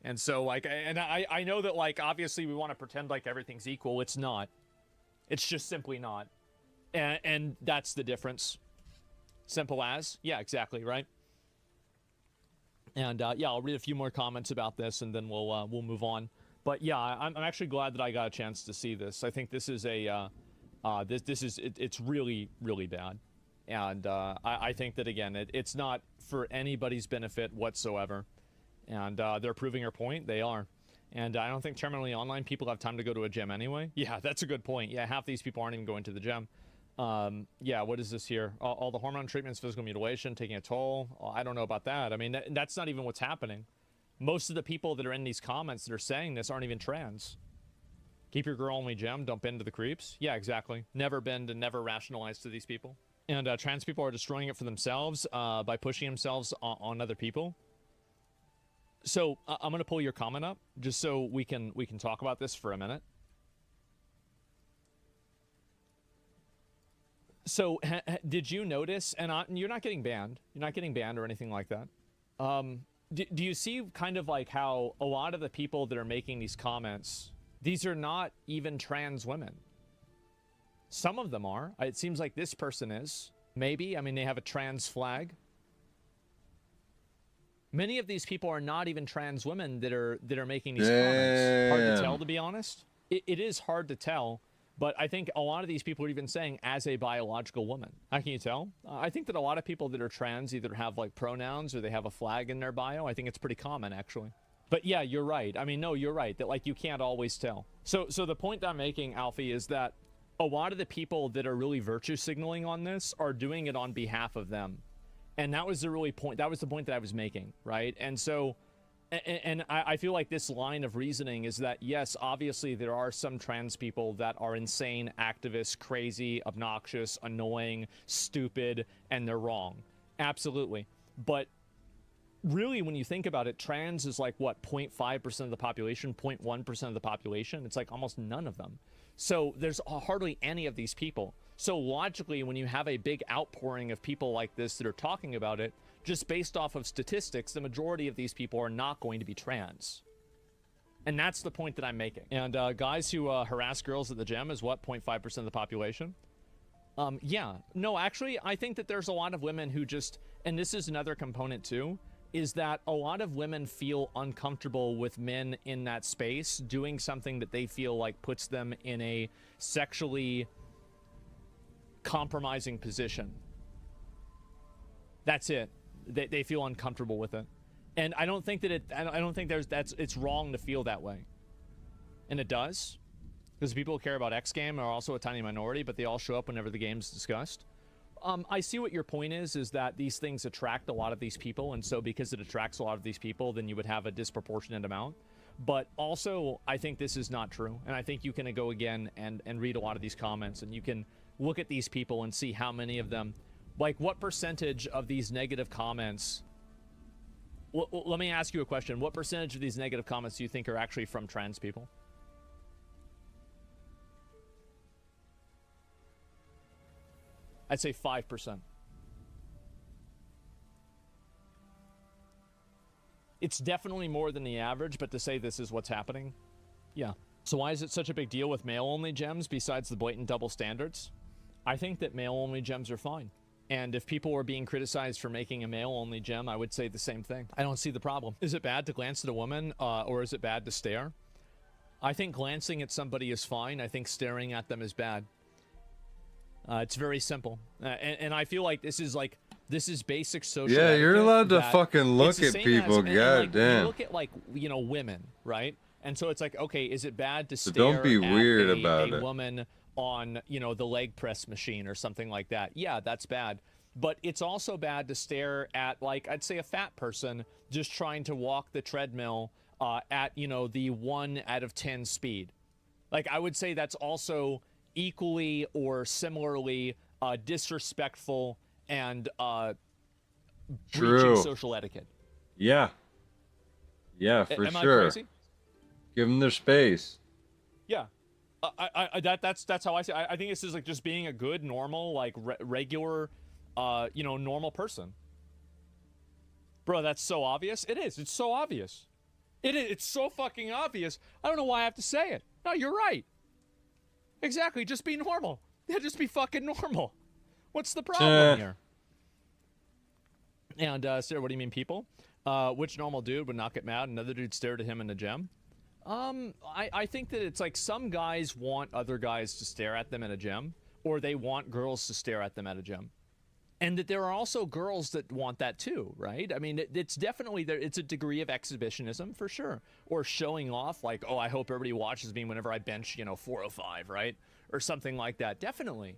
And so, like, and I know that, like, obviously we want to pretend like everything's equal. It's not. It's just simply not. And that's the difference. Simple as. Yeah, exactly, right? And, yeah, I'll read a few more comments about this, and then we'll move on. But, yeah, I'm actually glad that I got a chance to see this. I think this is it's really, really bad. And I think that, again, it's not for anybody's benefit whatsoever. And they're proving her point. They are. And I don't think terminally online people have time to go to a gym anyway. Yeah, that's a good point. Yeah, half these people aren't even going to the gym. Yeah, what is this here? All the hormone treatments, physical mutilation, taking a toll. I don't know about that. I mean, that's not even what's happening. Most of the people that are in these comments that are saying this aren't even trans. Keep your girl only gym, don't bend to the creeps. Yeah, exactly. Never bend and never rationalize to these people. And trans people are destroying it for themselves by pushing themselves on other people. So I'm going to pull your comment up just so we can talk about this for a minute. So did you notice, and you're not getting banned. You're not getting banned or anything like that. Do you see kind of like how a lot of the people that are making these comments, these are not even trans women. Some of them are. It seems like this person is. Maybe. I mean, they have a trans flag. Many of these people are not even trans women that are making these comments. Hard to tell, to be honest. It is hard to tell, but I think a lot of these people are even saying as a biological woman. How can you tell? I think that a lot of people that are trans either have like pronouns or they have a flag in their bio. I think it's pretty common, actually. But yeah, you're right. I mean, no, you're right that like you can't always tell. So the point that I'm making, Alfie, is that a lot of the people that are really virtue signaling on this are doing it on behalf of them. And that was the point that I was making, right? And so, and I feel like this line of reasoning is that, yes, obviously there are some trans people that are insane, activists, crazy, obnoxious, annoying, stupid, and they're wrong. Absolutely. But really, when you think about it, trans is like, what, 0.5% of the population, 0.1% of the population? It's like almost none of them. So there's hardly any of these people. So logically, when you have a big outpouring of people like this that are talking about it, just based off of statistics, the majority of these people are not going to be trans. And that's the point that I'm making. And guys who harass girls at the gym is what, 0.5% of the population? Yeah. No, actually, I think that there's a lot of women who just, and this is another component too, is that a lot of women feel uncomfortable with men in that space doing something that they feel like puts them in a sexually compromising position. That's it. They feel uncomfortable with it. And I don't think that I don't think it's wrong to feel that way. And it does. Because people who care about X game are also a tiny minority, but they all show up whenever the game's discussed. I see what your point is that these things attract a lot of these people, and so because it attracts a lot of these people, then you would have a disproportionate amount. But also, I think this is not true, and I think you can go again and read a lot of these comments, and you can look at these people and see how many of them, like what percentage of these negative comments, let me ask you a question, what percentage of these negative comments do you think are actually from trans people? I'd say 5%. It's definitely more than the average, but to say this is what's happening, yeah. So why is it such a big deal with male-only gems besides the blatant double standards? I think that male-only gems are fine. And if people were being criticized for making a male-only gem, I would say the same thing. I don't see the problem. Is it bad to glance at a woman, or is it bad to stare? I think glancing at somebody is fine. I think staring at them is bad. It's very simple, and I feel like this is basic social. Yeah, you're allowed to fucking look at people. God damn. You look at like women, right? And so it's like, okay, is it bad to stare don't be at weird about a it. woman on the leg press machine or something like that? Yeah, that's bad. But it's also bad to stare at, like, I'd say a fat person just trying to walk the treadmill at the 1 out of 10 speed. Like, I would say that's also equally or similarly disrespectful and breaching social etiquette. Yeah. Yeah, for Am sure. I crazy? Give them their space. Yeah. That's how I see it. I think this is like just being a good, normal, like regular, normal person. Bro, that's so obvious. It is. It's so obvious. It is. It's so fucking obvious. I don't know why I have to say it. No, you're right. Exactly, just be normal. Yeah, just be fucking normal. What's the problem here? And, Sarah, what do you mean, people? Which normal dude would not get mad another dude stared at him in the gym? I think that it's like some guys want other guys to stare at them in a gym, or they want girls to stare at them at a gym. And that there are also girls that want that too, right? I mean, it's definitely there. It's a degree of exhibitionism for sure, or showing off, like, oh, I hope everybody watches me whenever I bench, 405, right, or something like that. Definitely,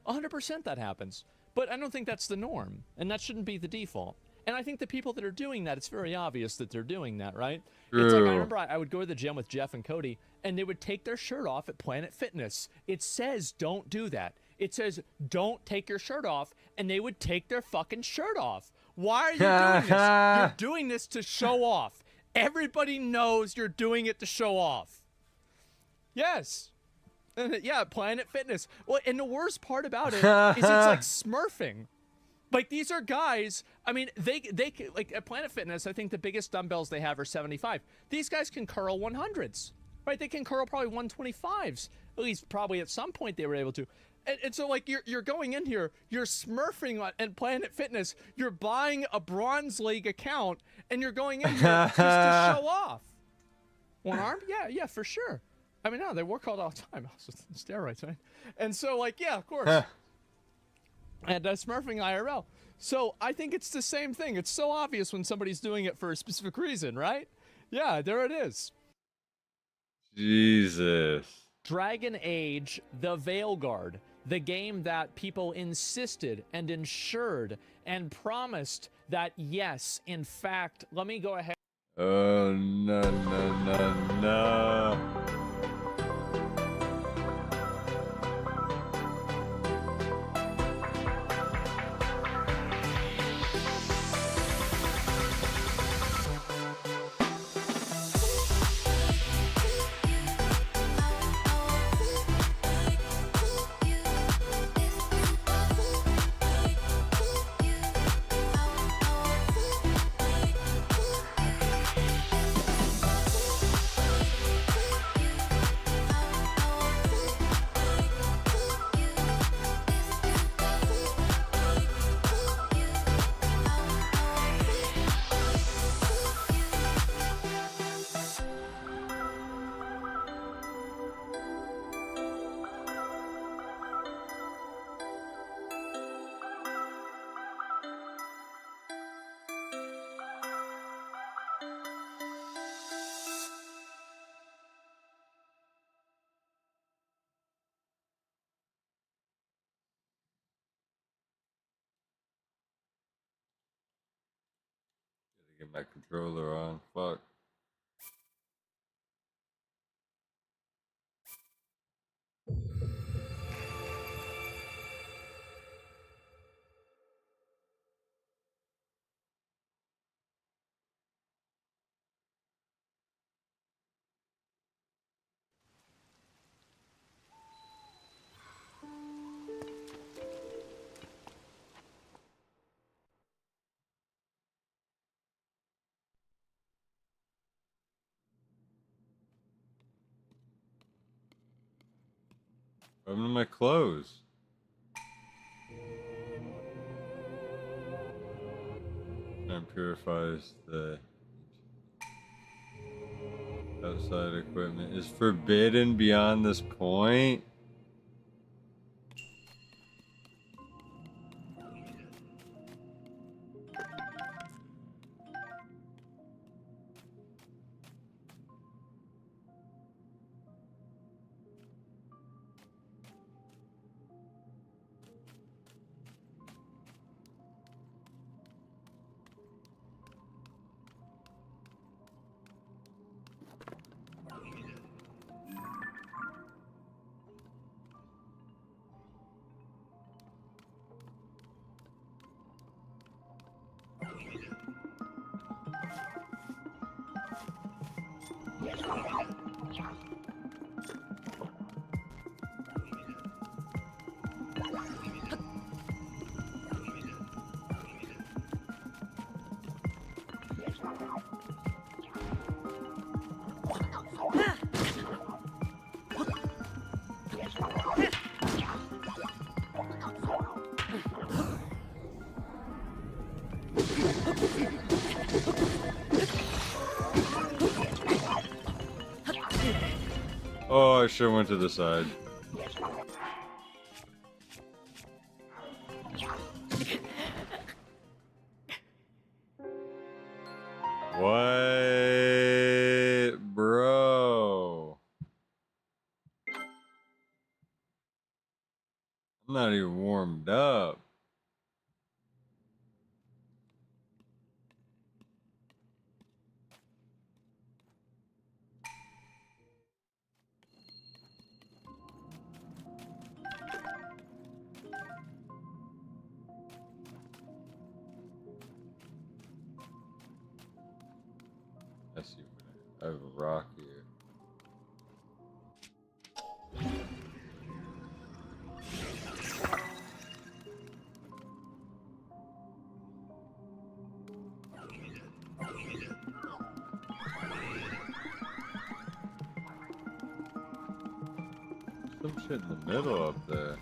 100% that happens. But I don't think that's the norm, and that shouldn't be the default. And I think the people that are doing that, it's very obvious that they're doing that, right? True. It's like I remember I would go to the gym with Jeff and Cody, and they would take their shirt off at Planet Fitness. It says don't do that. It says, don't take your shirt off, and they would take their fucking shirt off. Why are you doing this? You're doing this to show off. Everybody knows you're doing it to show off. Yes. Yeah, Planet Fitness. Well, and the worst part about it is it's like smurfing. Like, these are guys, I mean, they like, at Planet Fitness, I think the biggest dumbbells they have are 75. These guys can curl 100s, right? They can curl probably 125s. At least probably at some point they were able to. And so, like, you're going in here, you're smurfing at Planet Fitness, you're buying a Bronze League account, and you're going in here just to show off. One arm? Yeah, for sure. I mean, no, they work all the time. Also, steroids, right? And so, like, yeah, of course. And smurfing IRL. So I think it's the same thing. It's so obvious when somebody's doing it for a specific reason, right? Yeah, there it is. Jesus. Dragon Age, the Veilguard, the game that people insisted and ensured and promised that, yes, in fact, let me go ahead. Oh, no. Get my controller on. Fuck. What happened to my clothes? And purifies the outside equipment. Is forbidden beyond this point? Oh, I should have went to the side. What, bro? I'm not even warmed up. I see what I have a rock here. Some shit in the middle up there.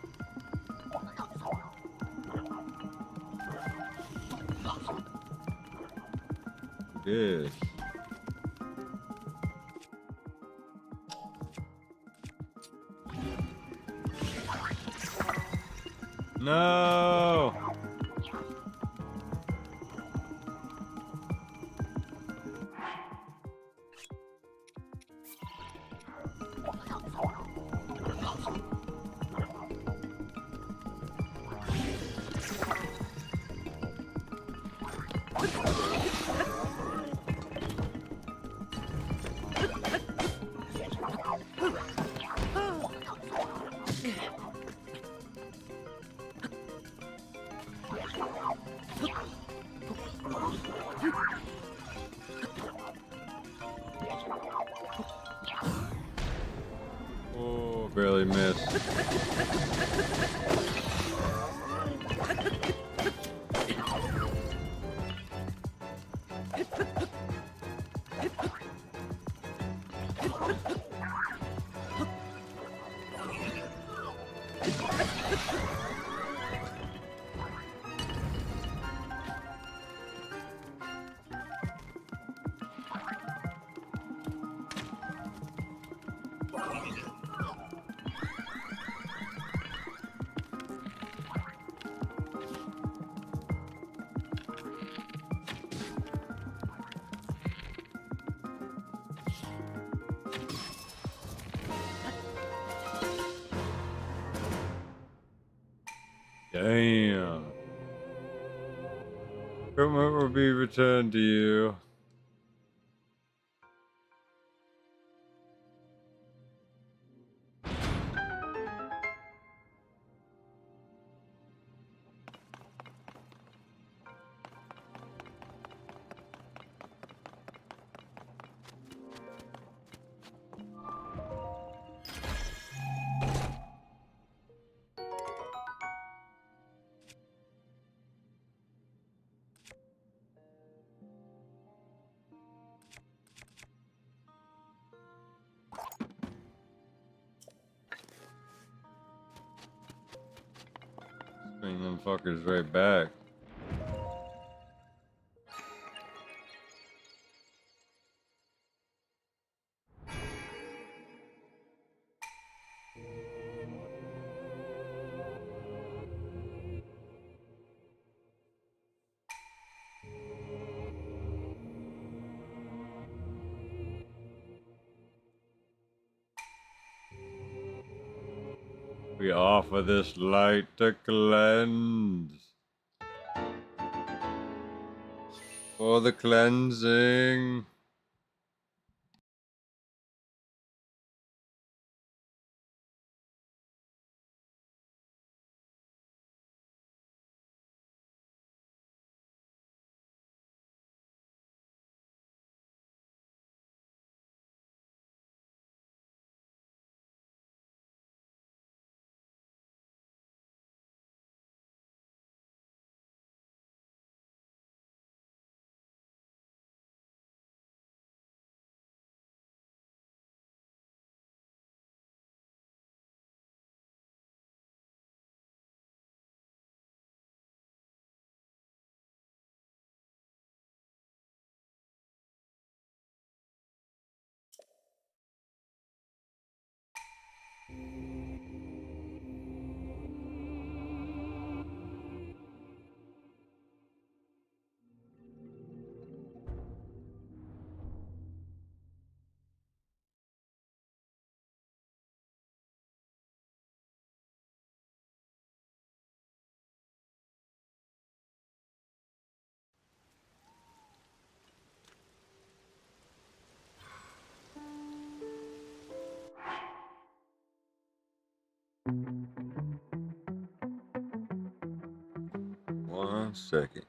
This. No. Oh, barely missed. Damn. Equipment will be returned to you. Bring them fuckers right back. We offer this light to cleanse. For the cleansing. One second.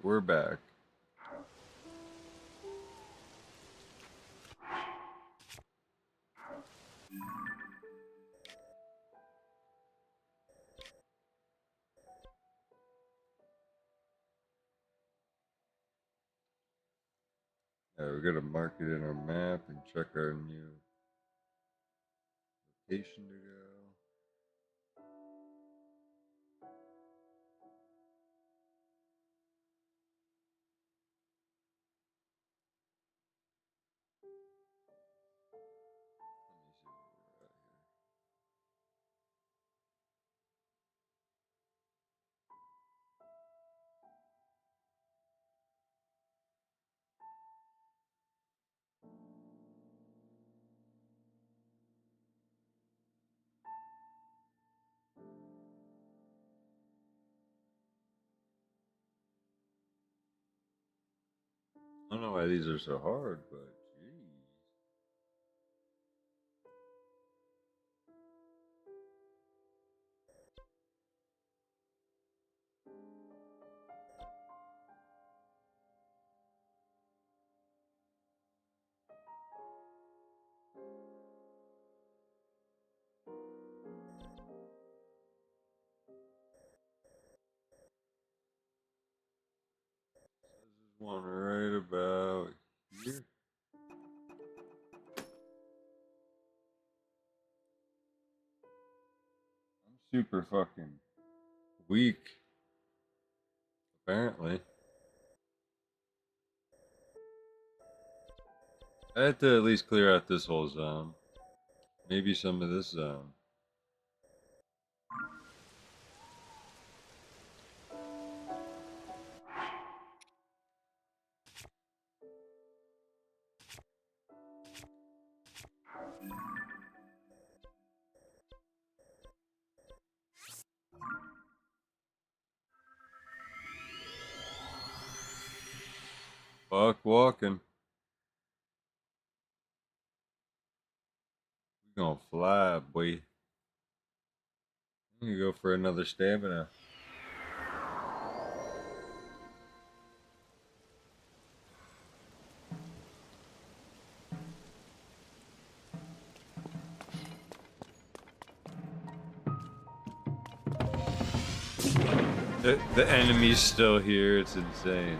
we're back. We gotta mark it in our map and check our new location to go. I don't know why these are so hard, but geez. There's one right about here. I'm super fucking weak, apparently. I had to at least clear out this whole zone. Maybe some of this zone. Fuck walking. We gonna fly, boy. I'm gonna go for another stamina. The enemy's still here. It's insane.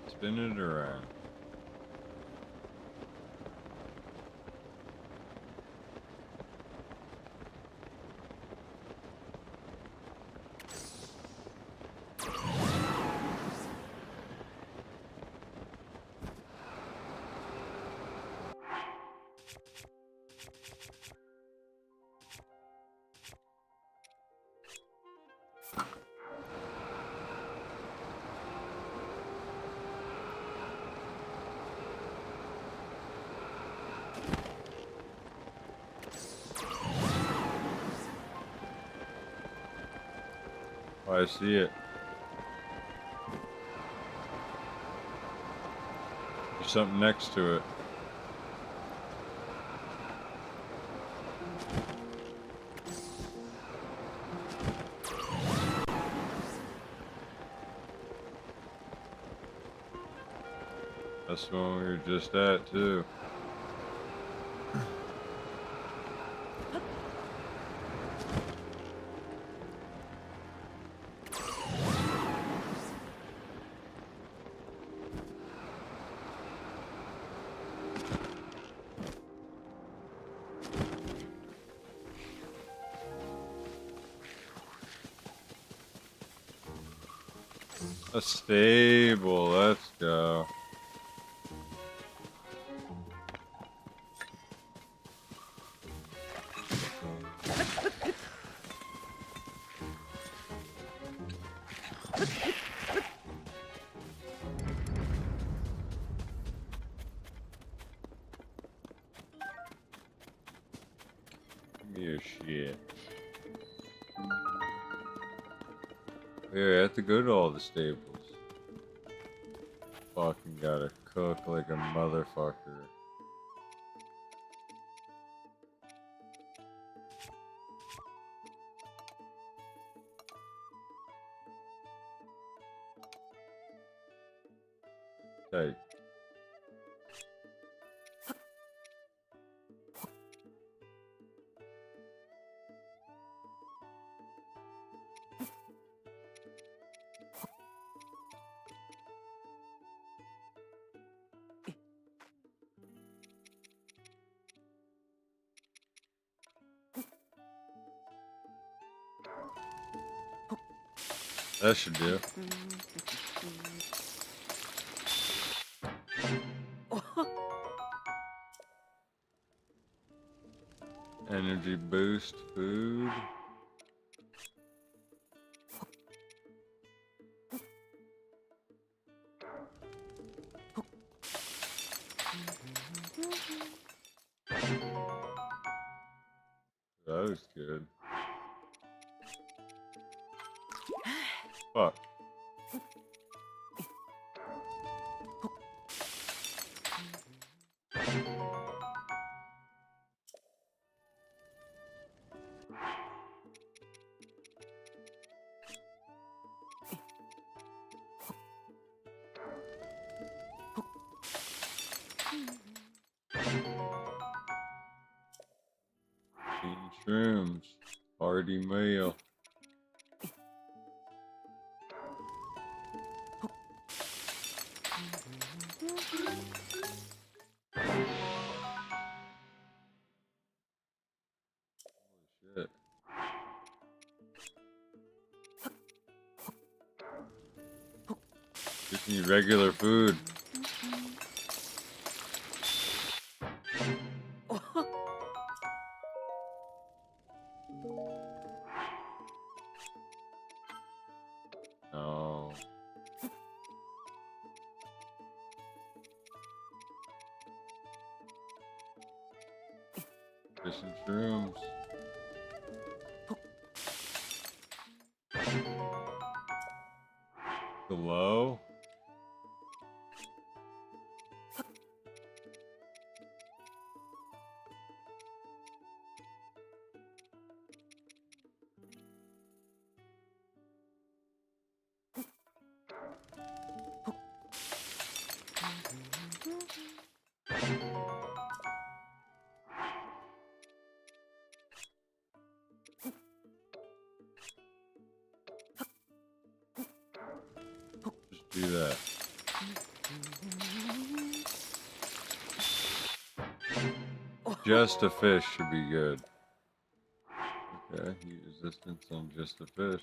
Spin it around. I see it. There's something next to it. That's the one we were just at, too. A stable, let's go. Give me your shit. Yeah, I have to go to all the stables. Fucking gotta cook like a motherfucker. Hey. That should do. Energy boost food. That was good. Fuck. Eating shrooms. Party meal. Shit. Just need regular food. No. Fish and shrooms. Hello? Just do that. Just a fish should be good. Okay, heat resistance on just a fish.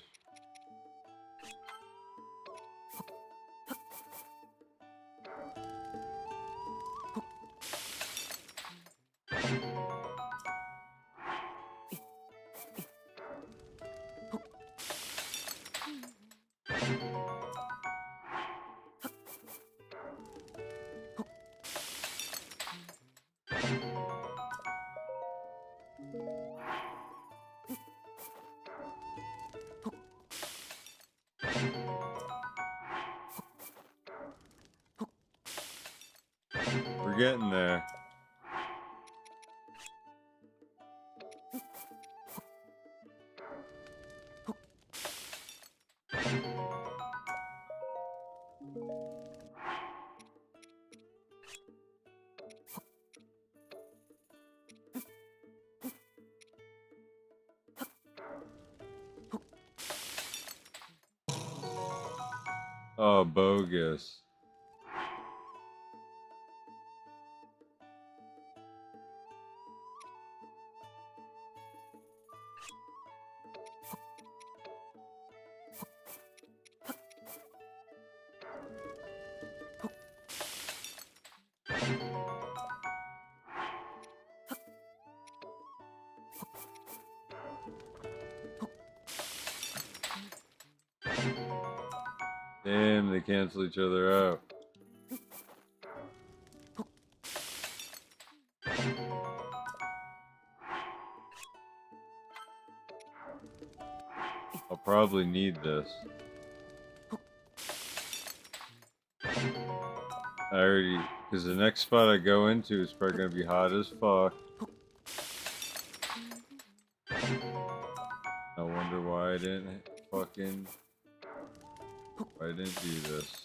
We're getting there. Oh, bogus. Damn, they cancel each other out. I'll probably need this. already, because the next spot I go into is probably gonna be hot as fuck. I wonder why I didn't fucking, why I didn't do this.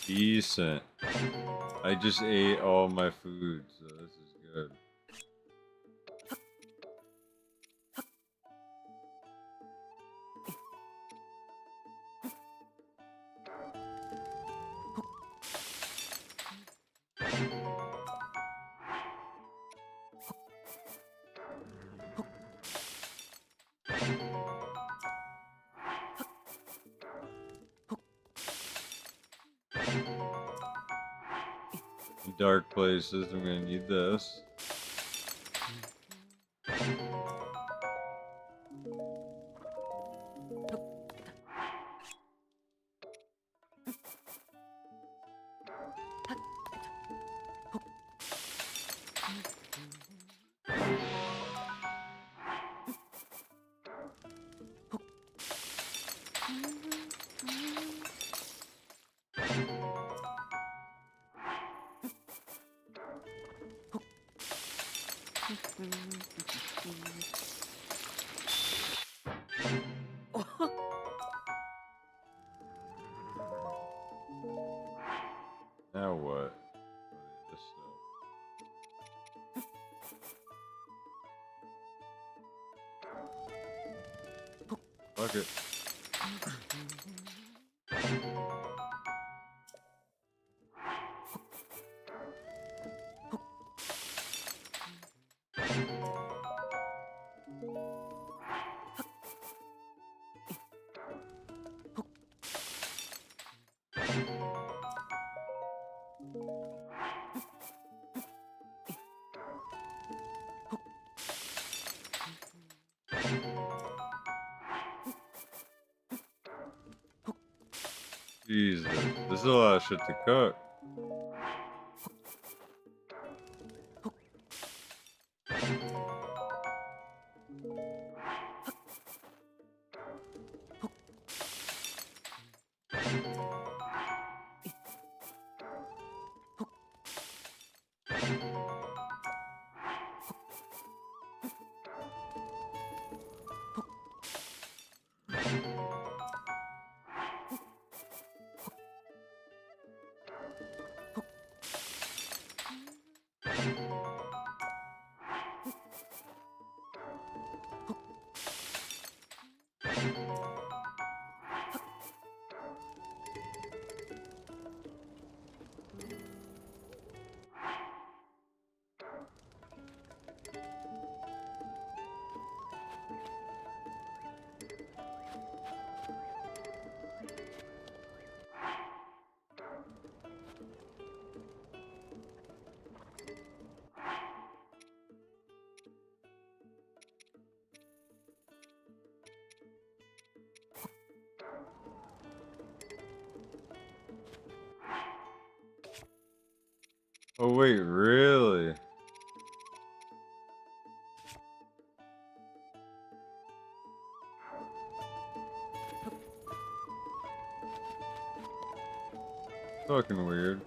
Decent. I just ate all my food, so this is good. Dark places, I'm gonna need this. Now what? This stuff. Fuck it. Jesus, this is a lot of shit to cook. Oh wait, really? Fucking weird.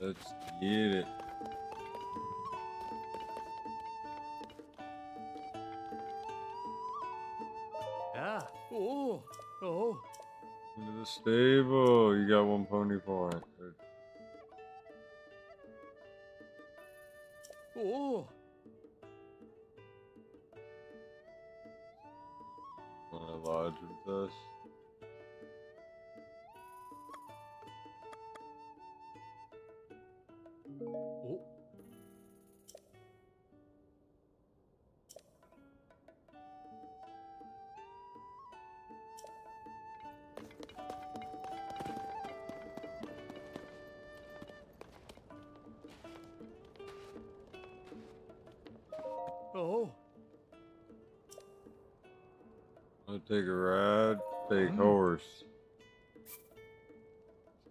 Let's get it. Yeah. Oh. Oh. Into the stable. You got 1 pony point. Oh. Wanna lodge with us? Oh. Oh. I'll take a ride. Take horse. Let's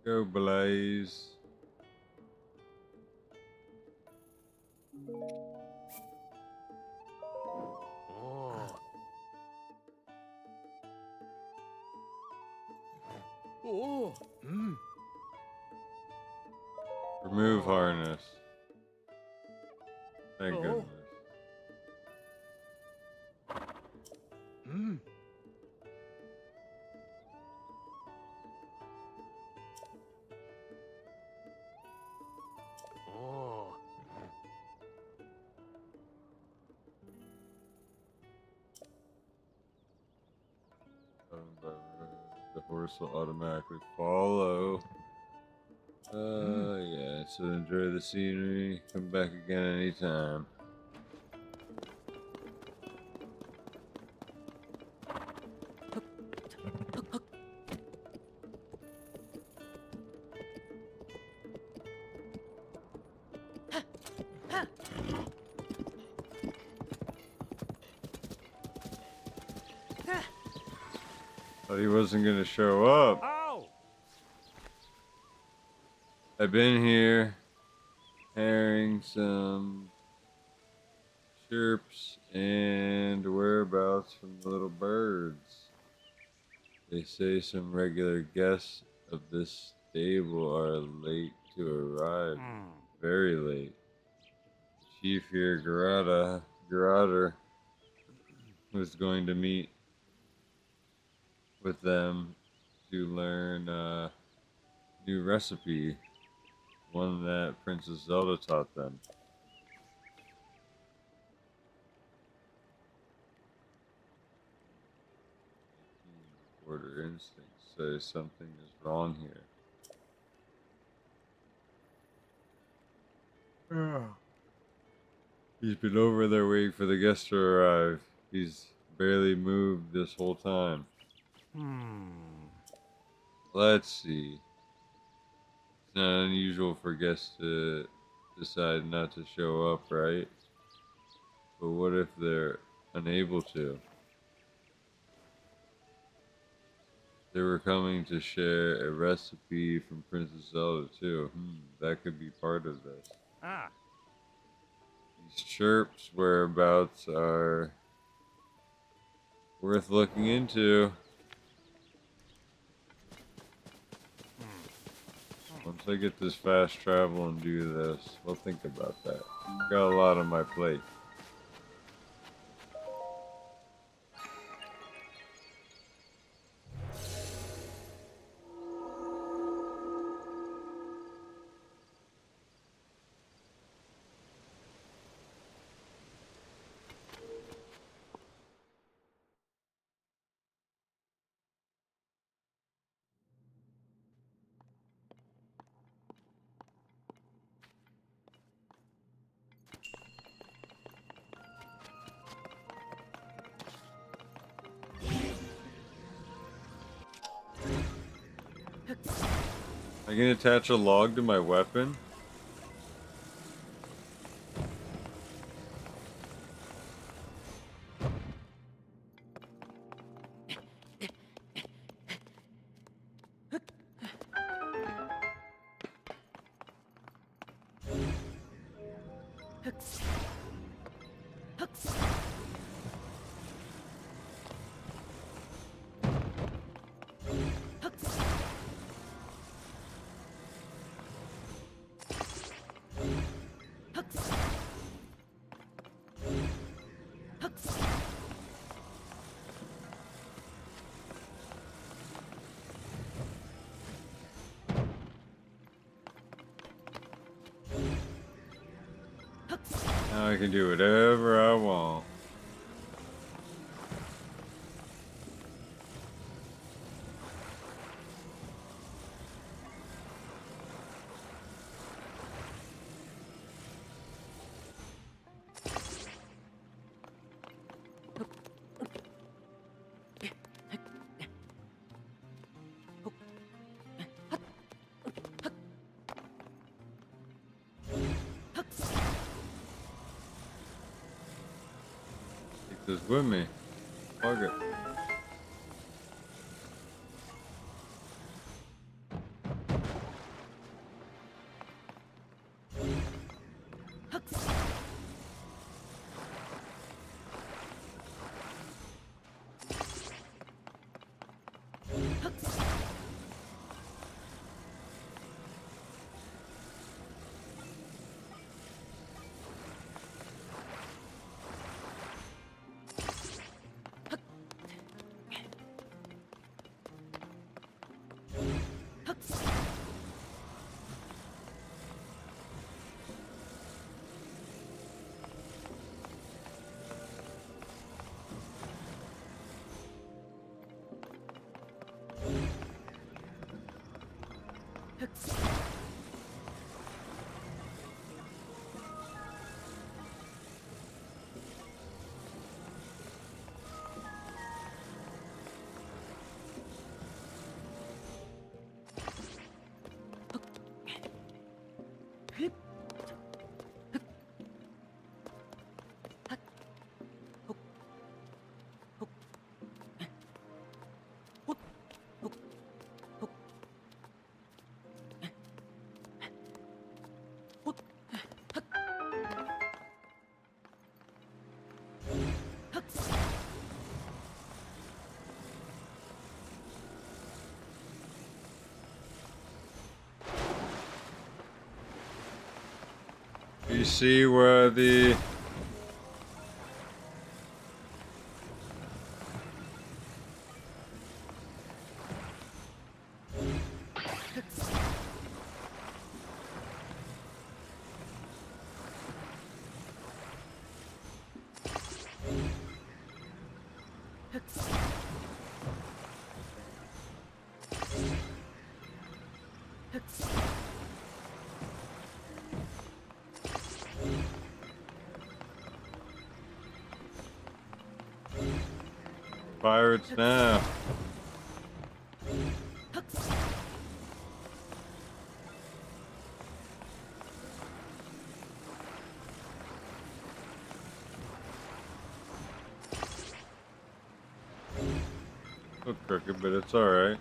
go, Blaze. Oh. Oh. Remove harness. Thank goodness. Oh. The horse will automatically follow. Yeah, so enjoy the scenery. Come back again anytime. Thought he wasn't gonna show up. Ow! I've been here, hearing some chirps and whereabouts from the little birds. They say some regular guests of this stable are late to arrive, very late. The chief here, Garada, was going to meet with them to learn a new recipe, one that Princess Zelda taught them. Order instincts say something is wrong here. He's been over there waiting for the guests to arrive. He's barely moved this whole time. Let's see. It's not unusual for guests to decide not to show up, right? But what if they're unable to? They were coming to share a recipe from Princess Zelda too. That could be part of this. These chirps whereabouts are worth looking into. Once I get this fast travel and do this, we'll think about that. Got a lot on my plate. I can attach a log to my weapon. I can do whatever I want. Take this with me. Fuck it. You see where the pirates now. Look crooked, but it's alright.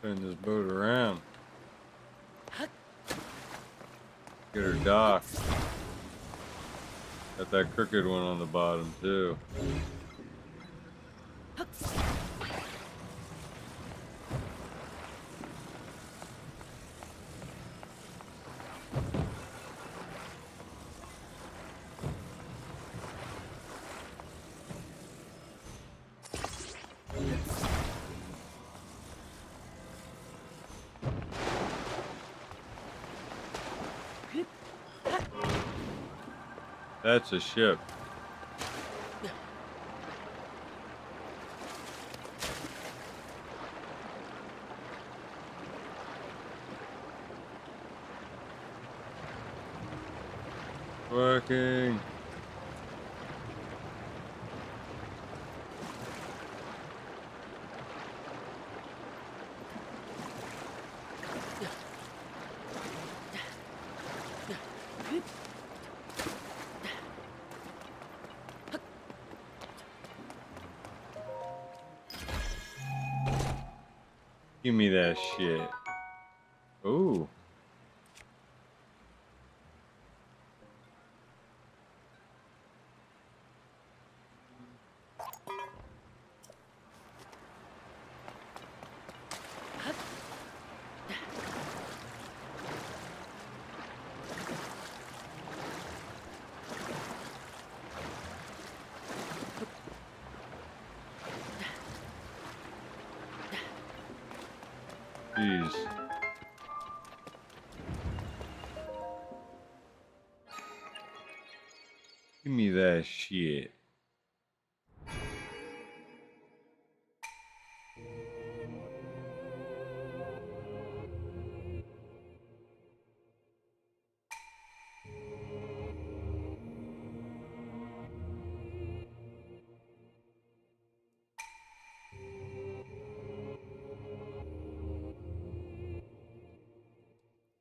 Turn this boat around. Get her docked. Got that crooked one on the bottom too. That's a ship. Working. Give me that shit. Ooh. Jeez. Give me that shit.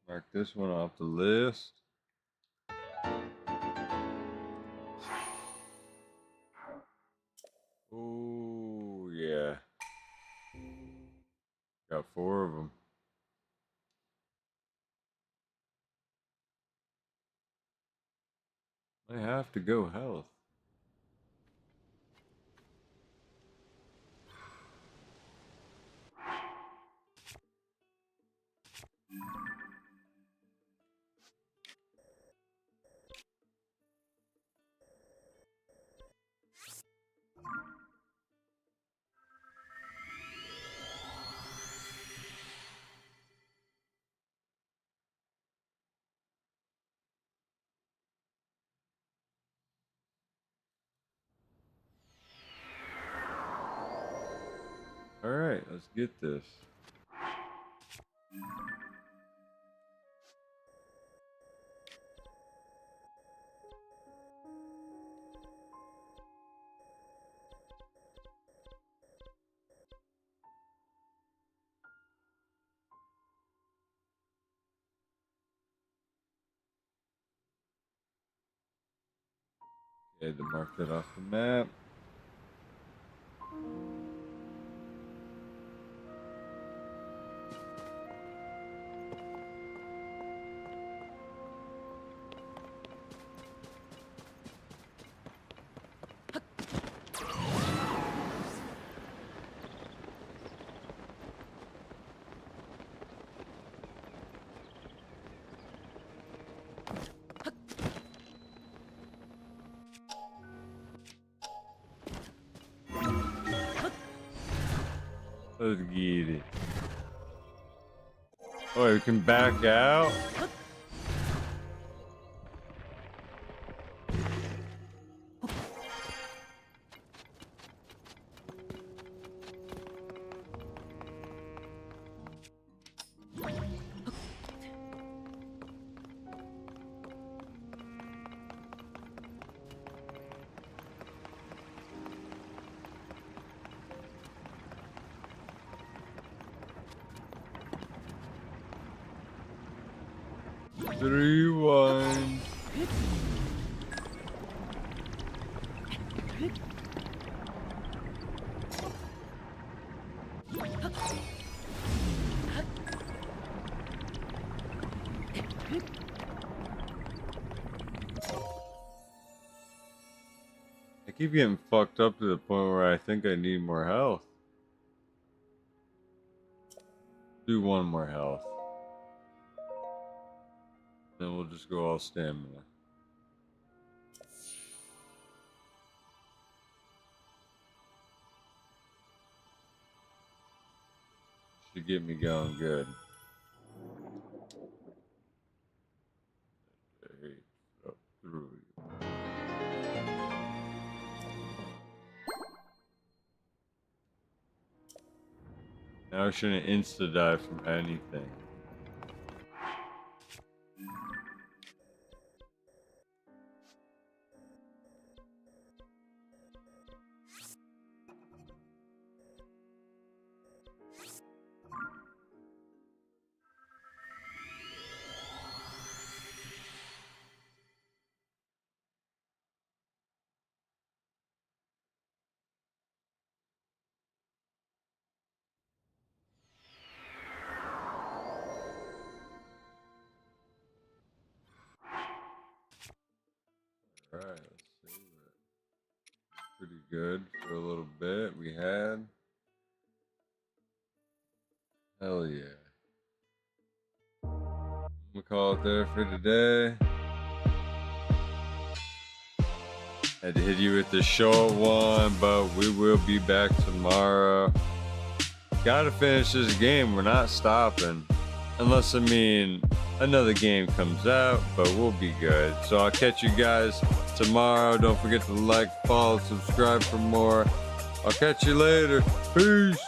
Mark this one off the list. Oh, yeah. Got 4 of them. I have to go health. All right, let's get this. Okay, to mark that off the map. Let's get it. Oh, we can back out? Rewind. I keep getting fucked up to the point where I think I need more health. Do 1 more health. Then we'll just go all stamina. Should get me going good. Through. I shouldn't insta-die from anything. Alright, let's see. Pretty good for a little bit. We had. Hell yeah. I'm gonna call it there for today. Had to hit you with the short one, but we will be back tomorrow. Gotta finish this game. We're not stopping. Unless, I mean, another game comes out, but we'll be good. So I'll catch you guys tomorrow. Don't forget to like, follow, subscribe for more. I'll catch you later. Peace.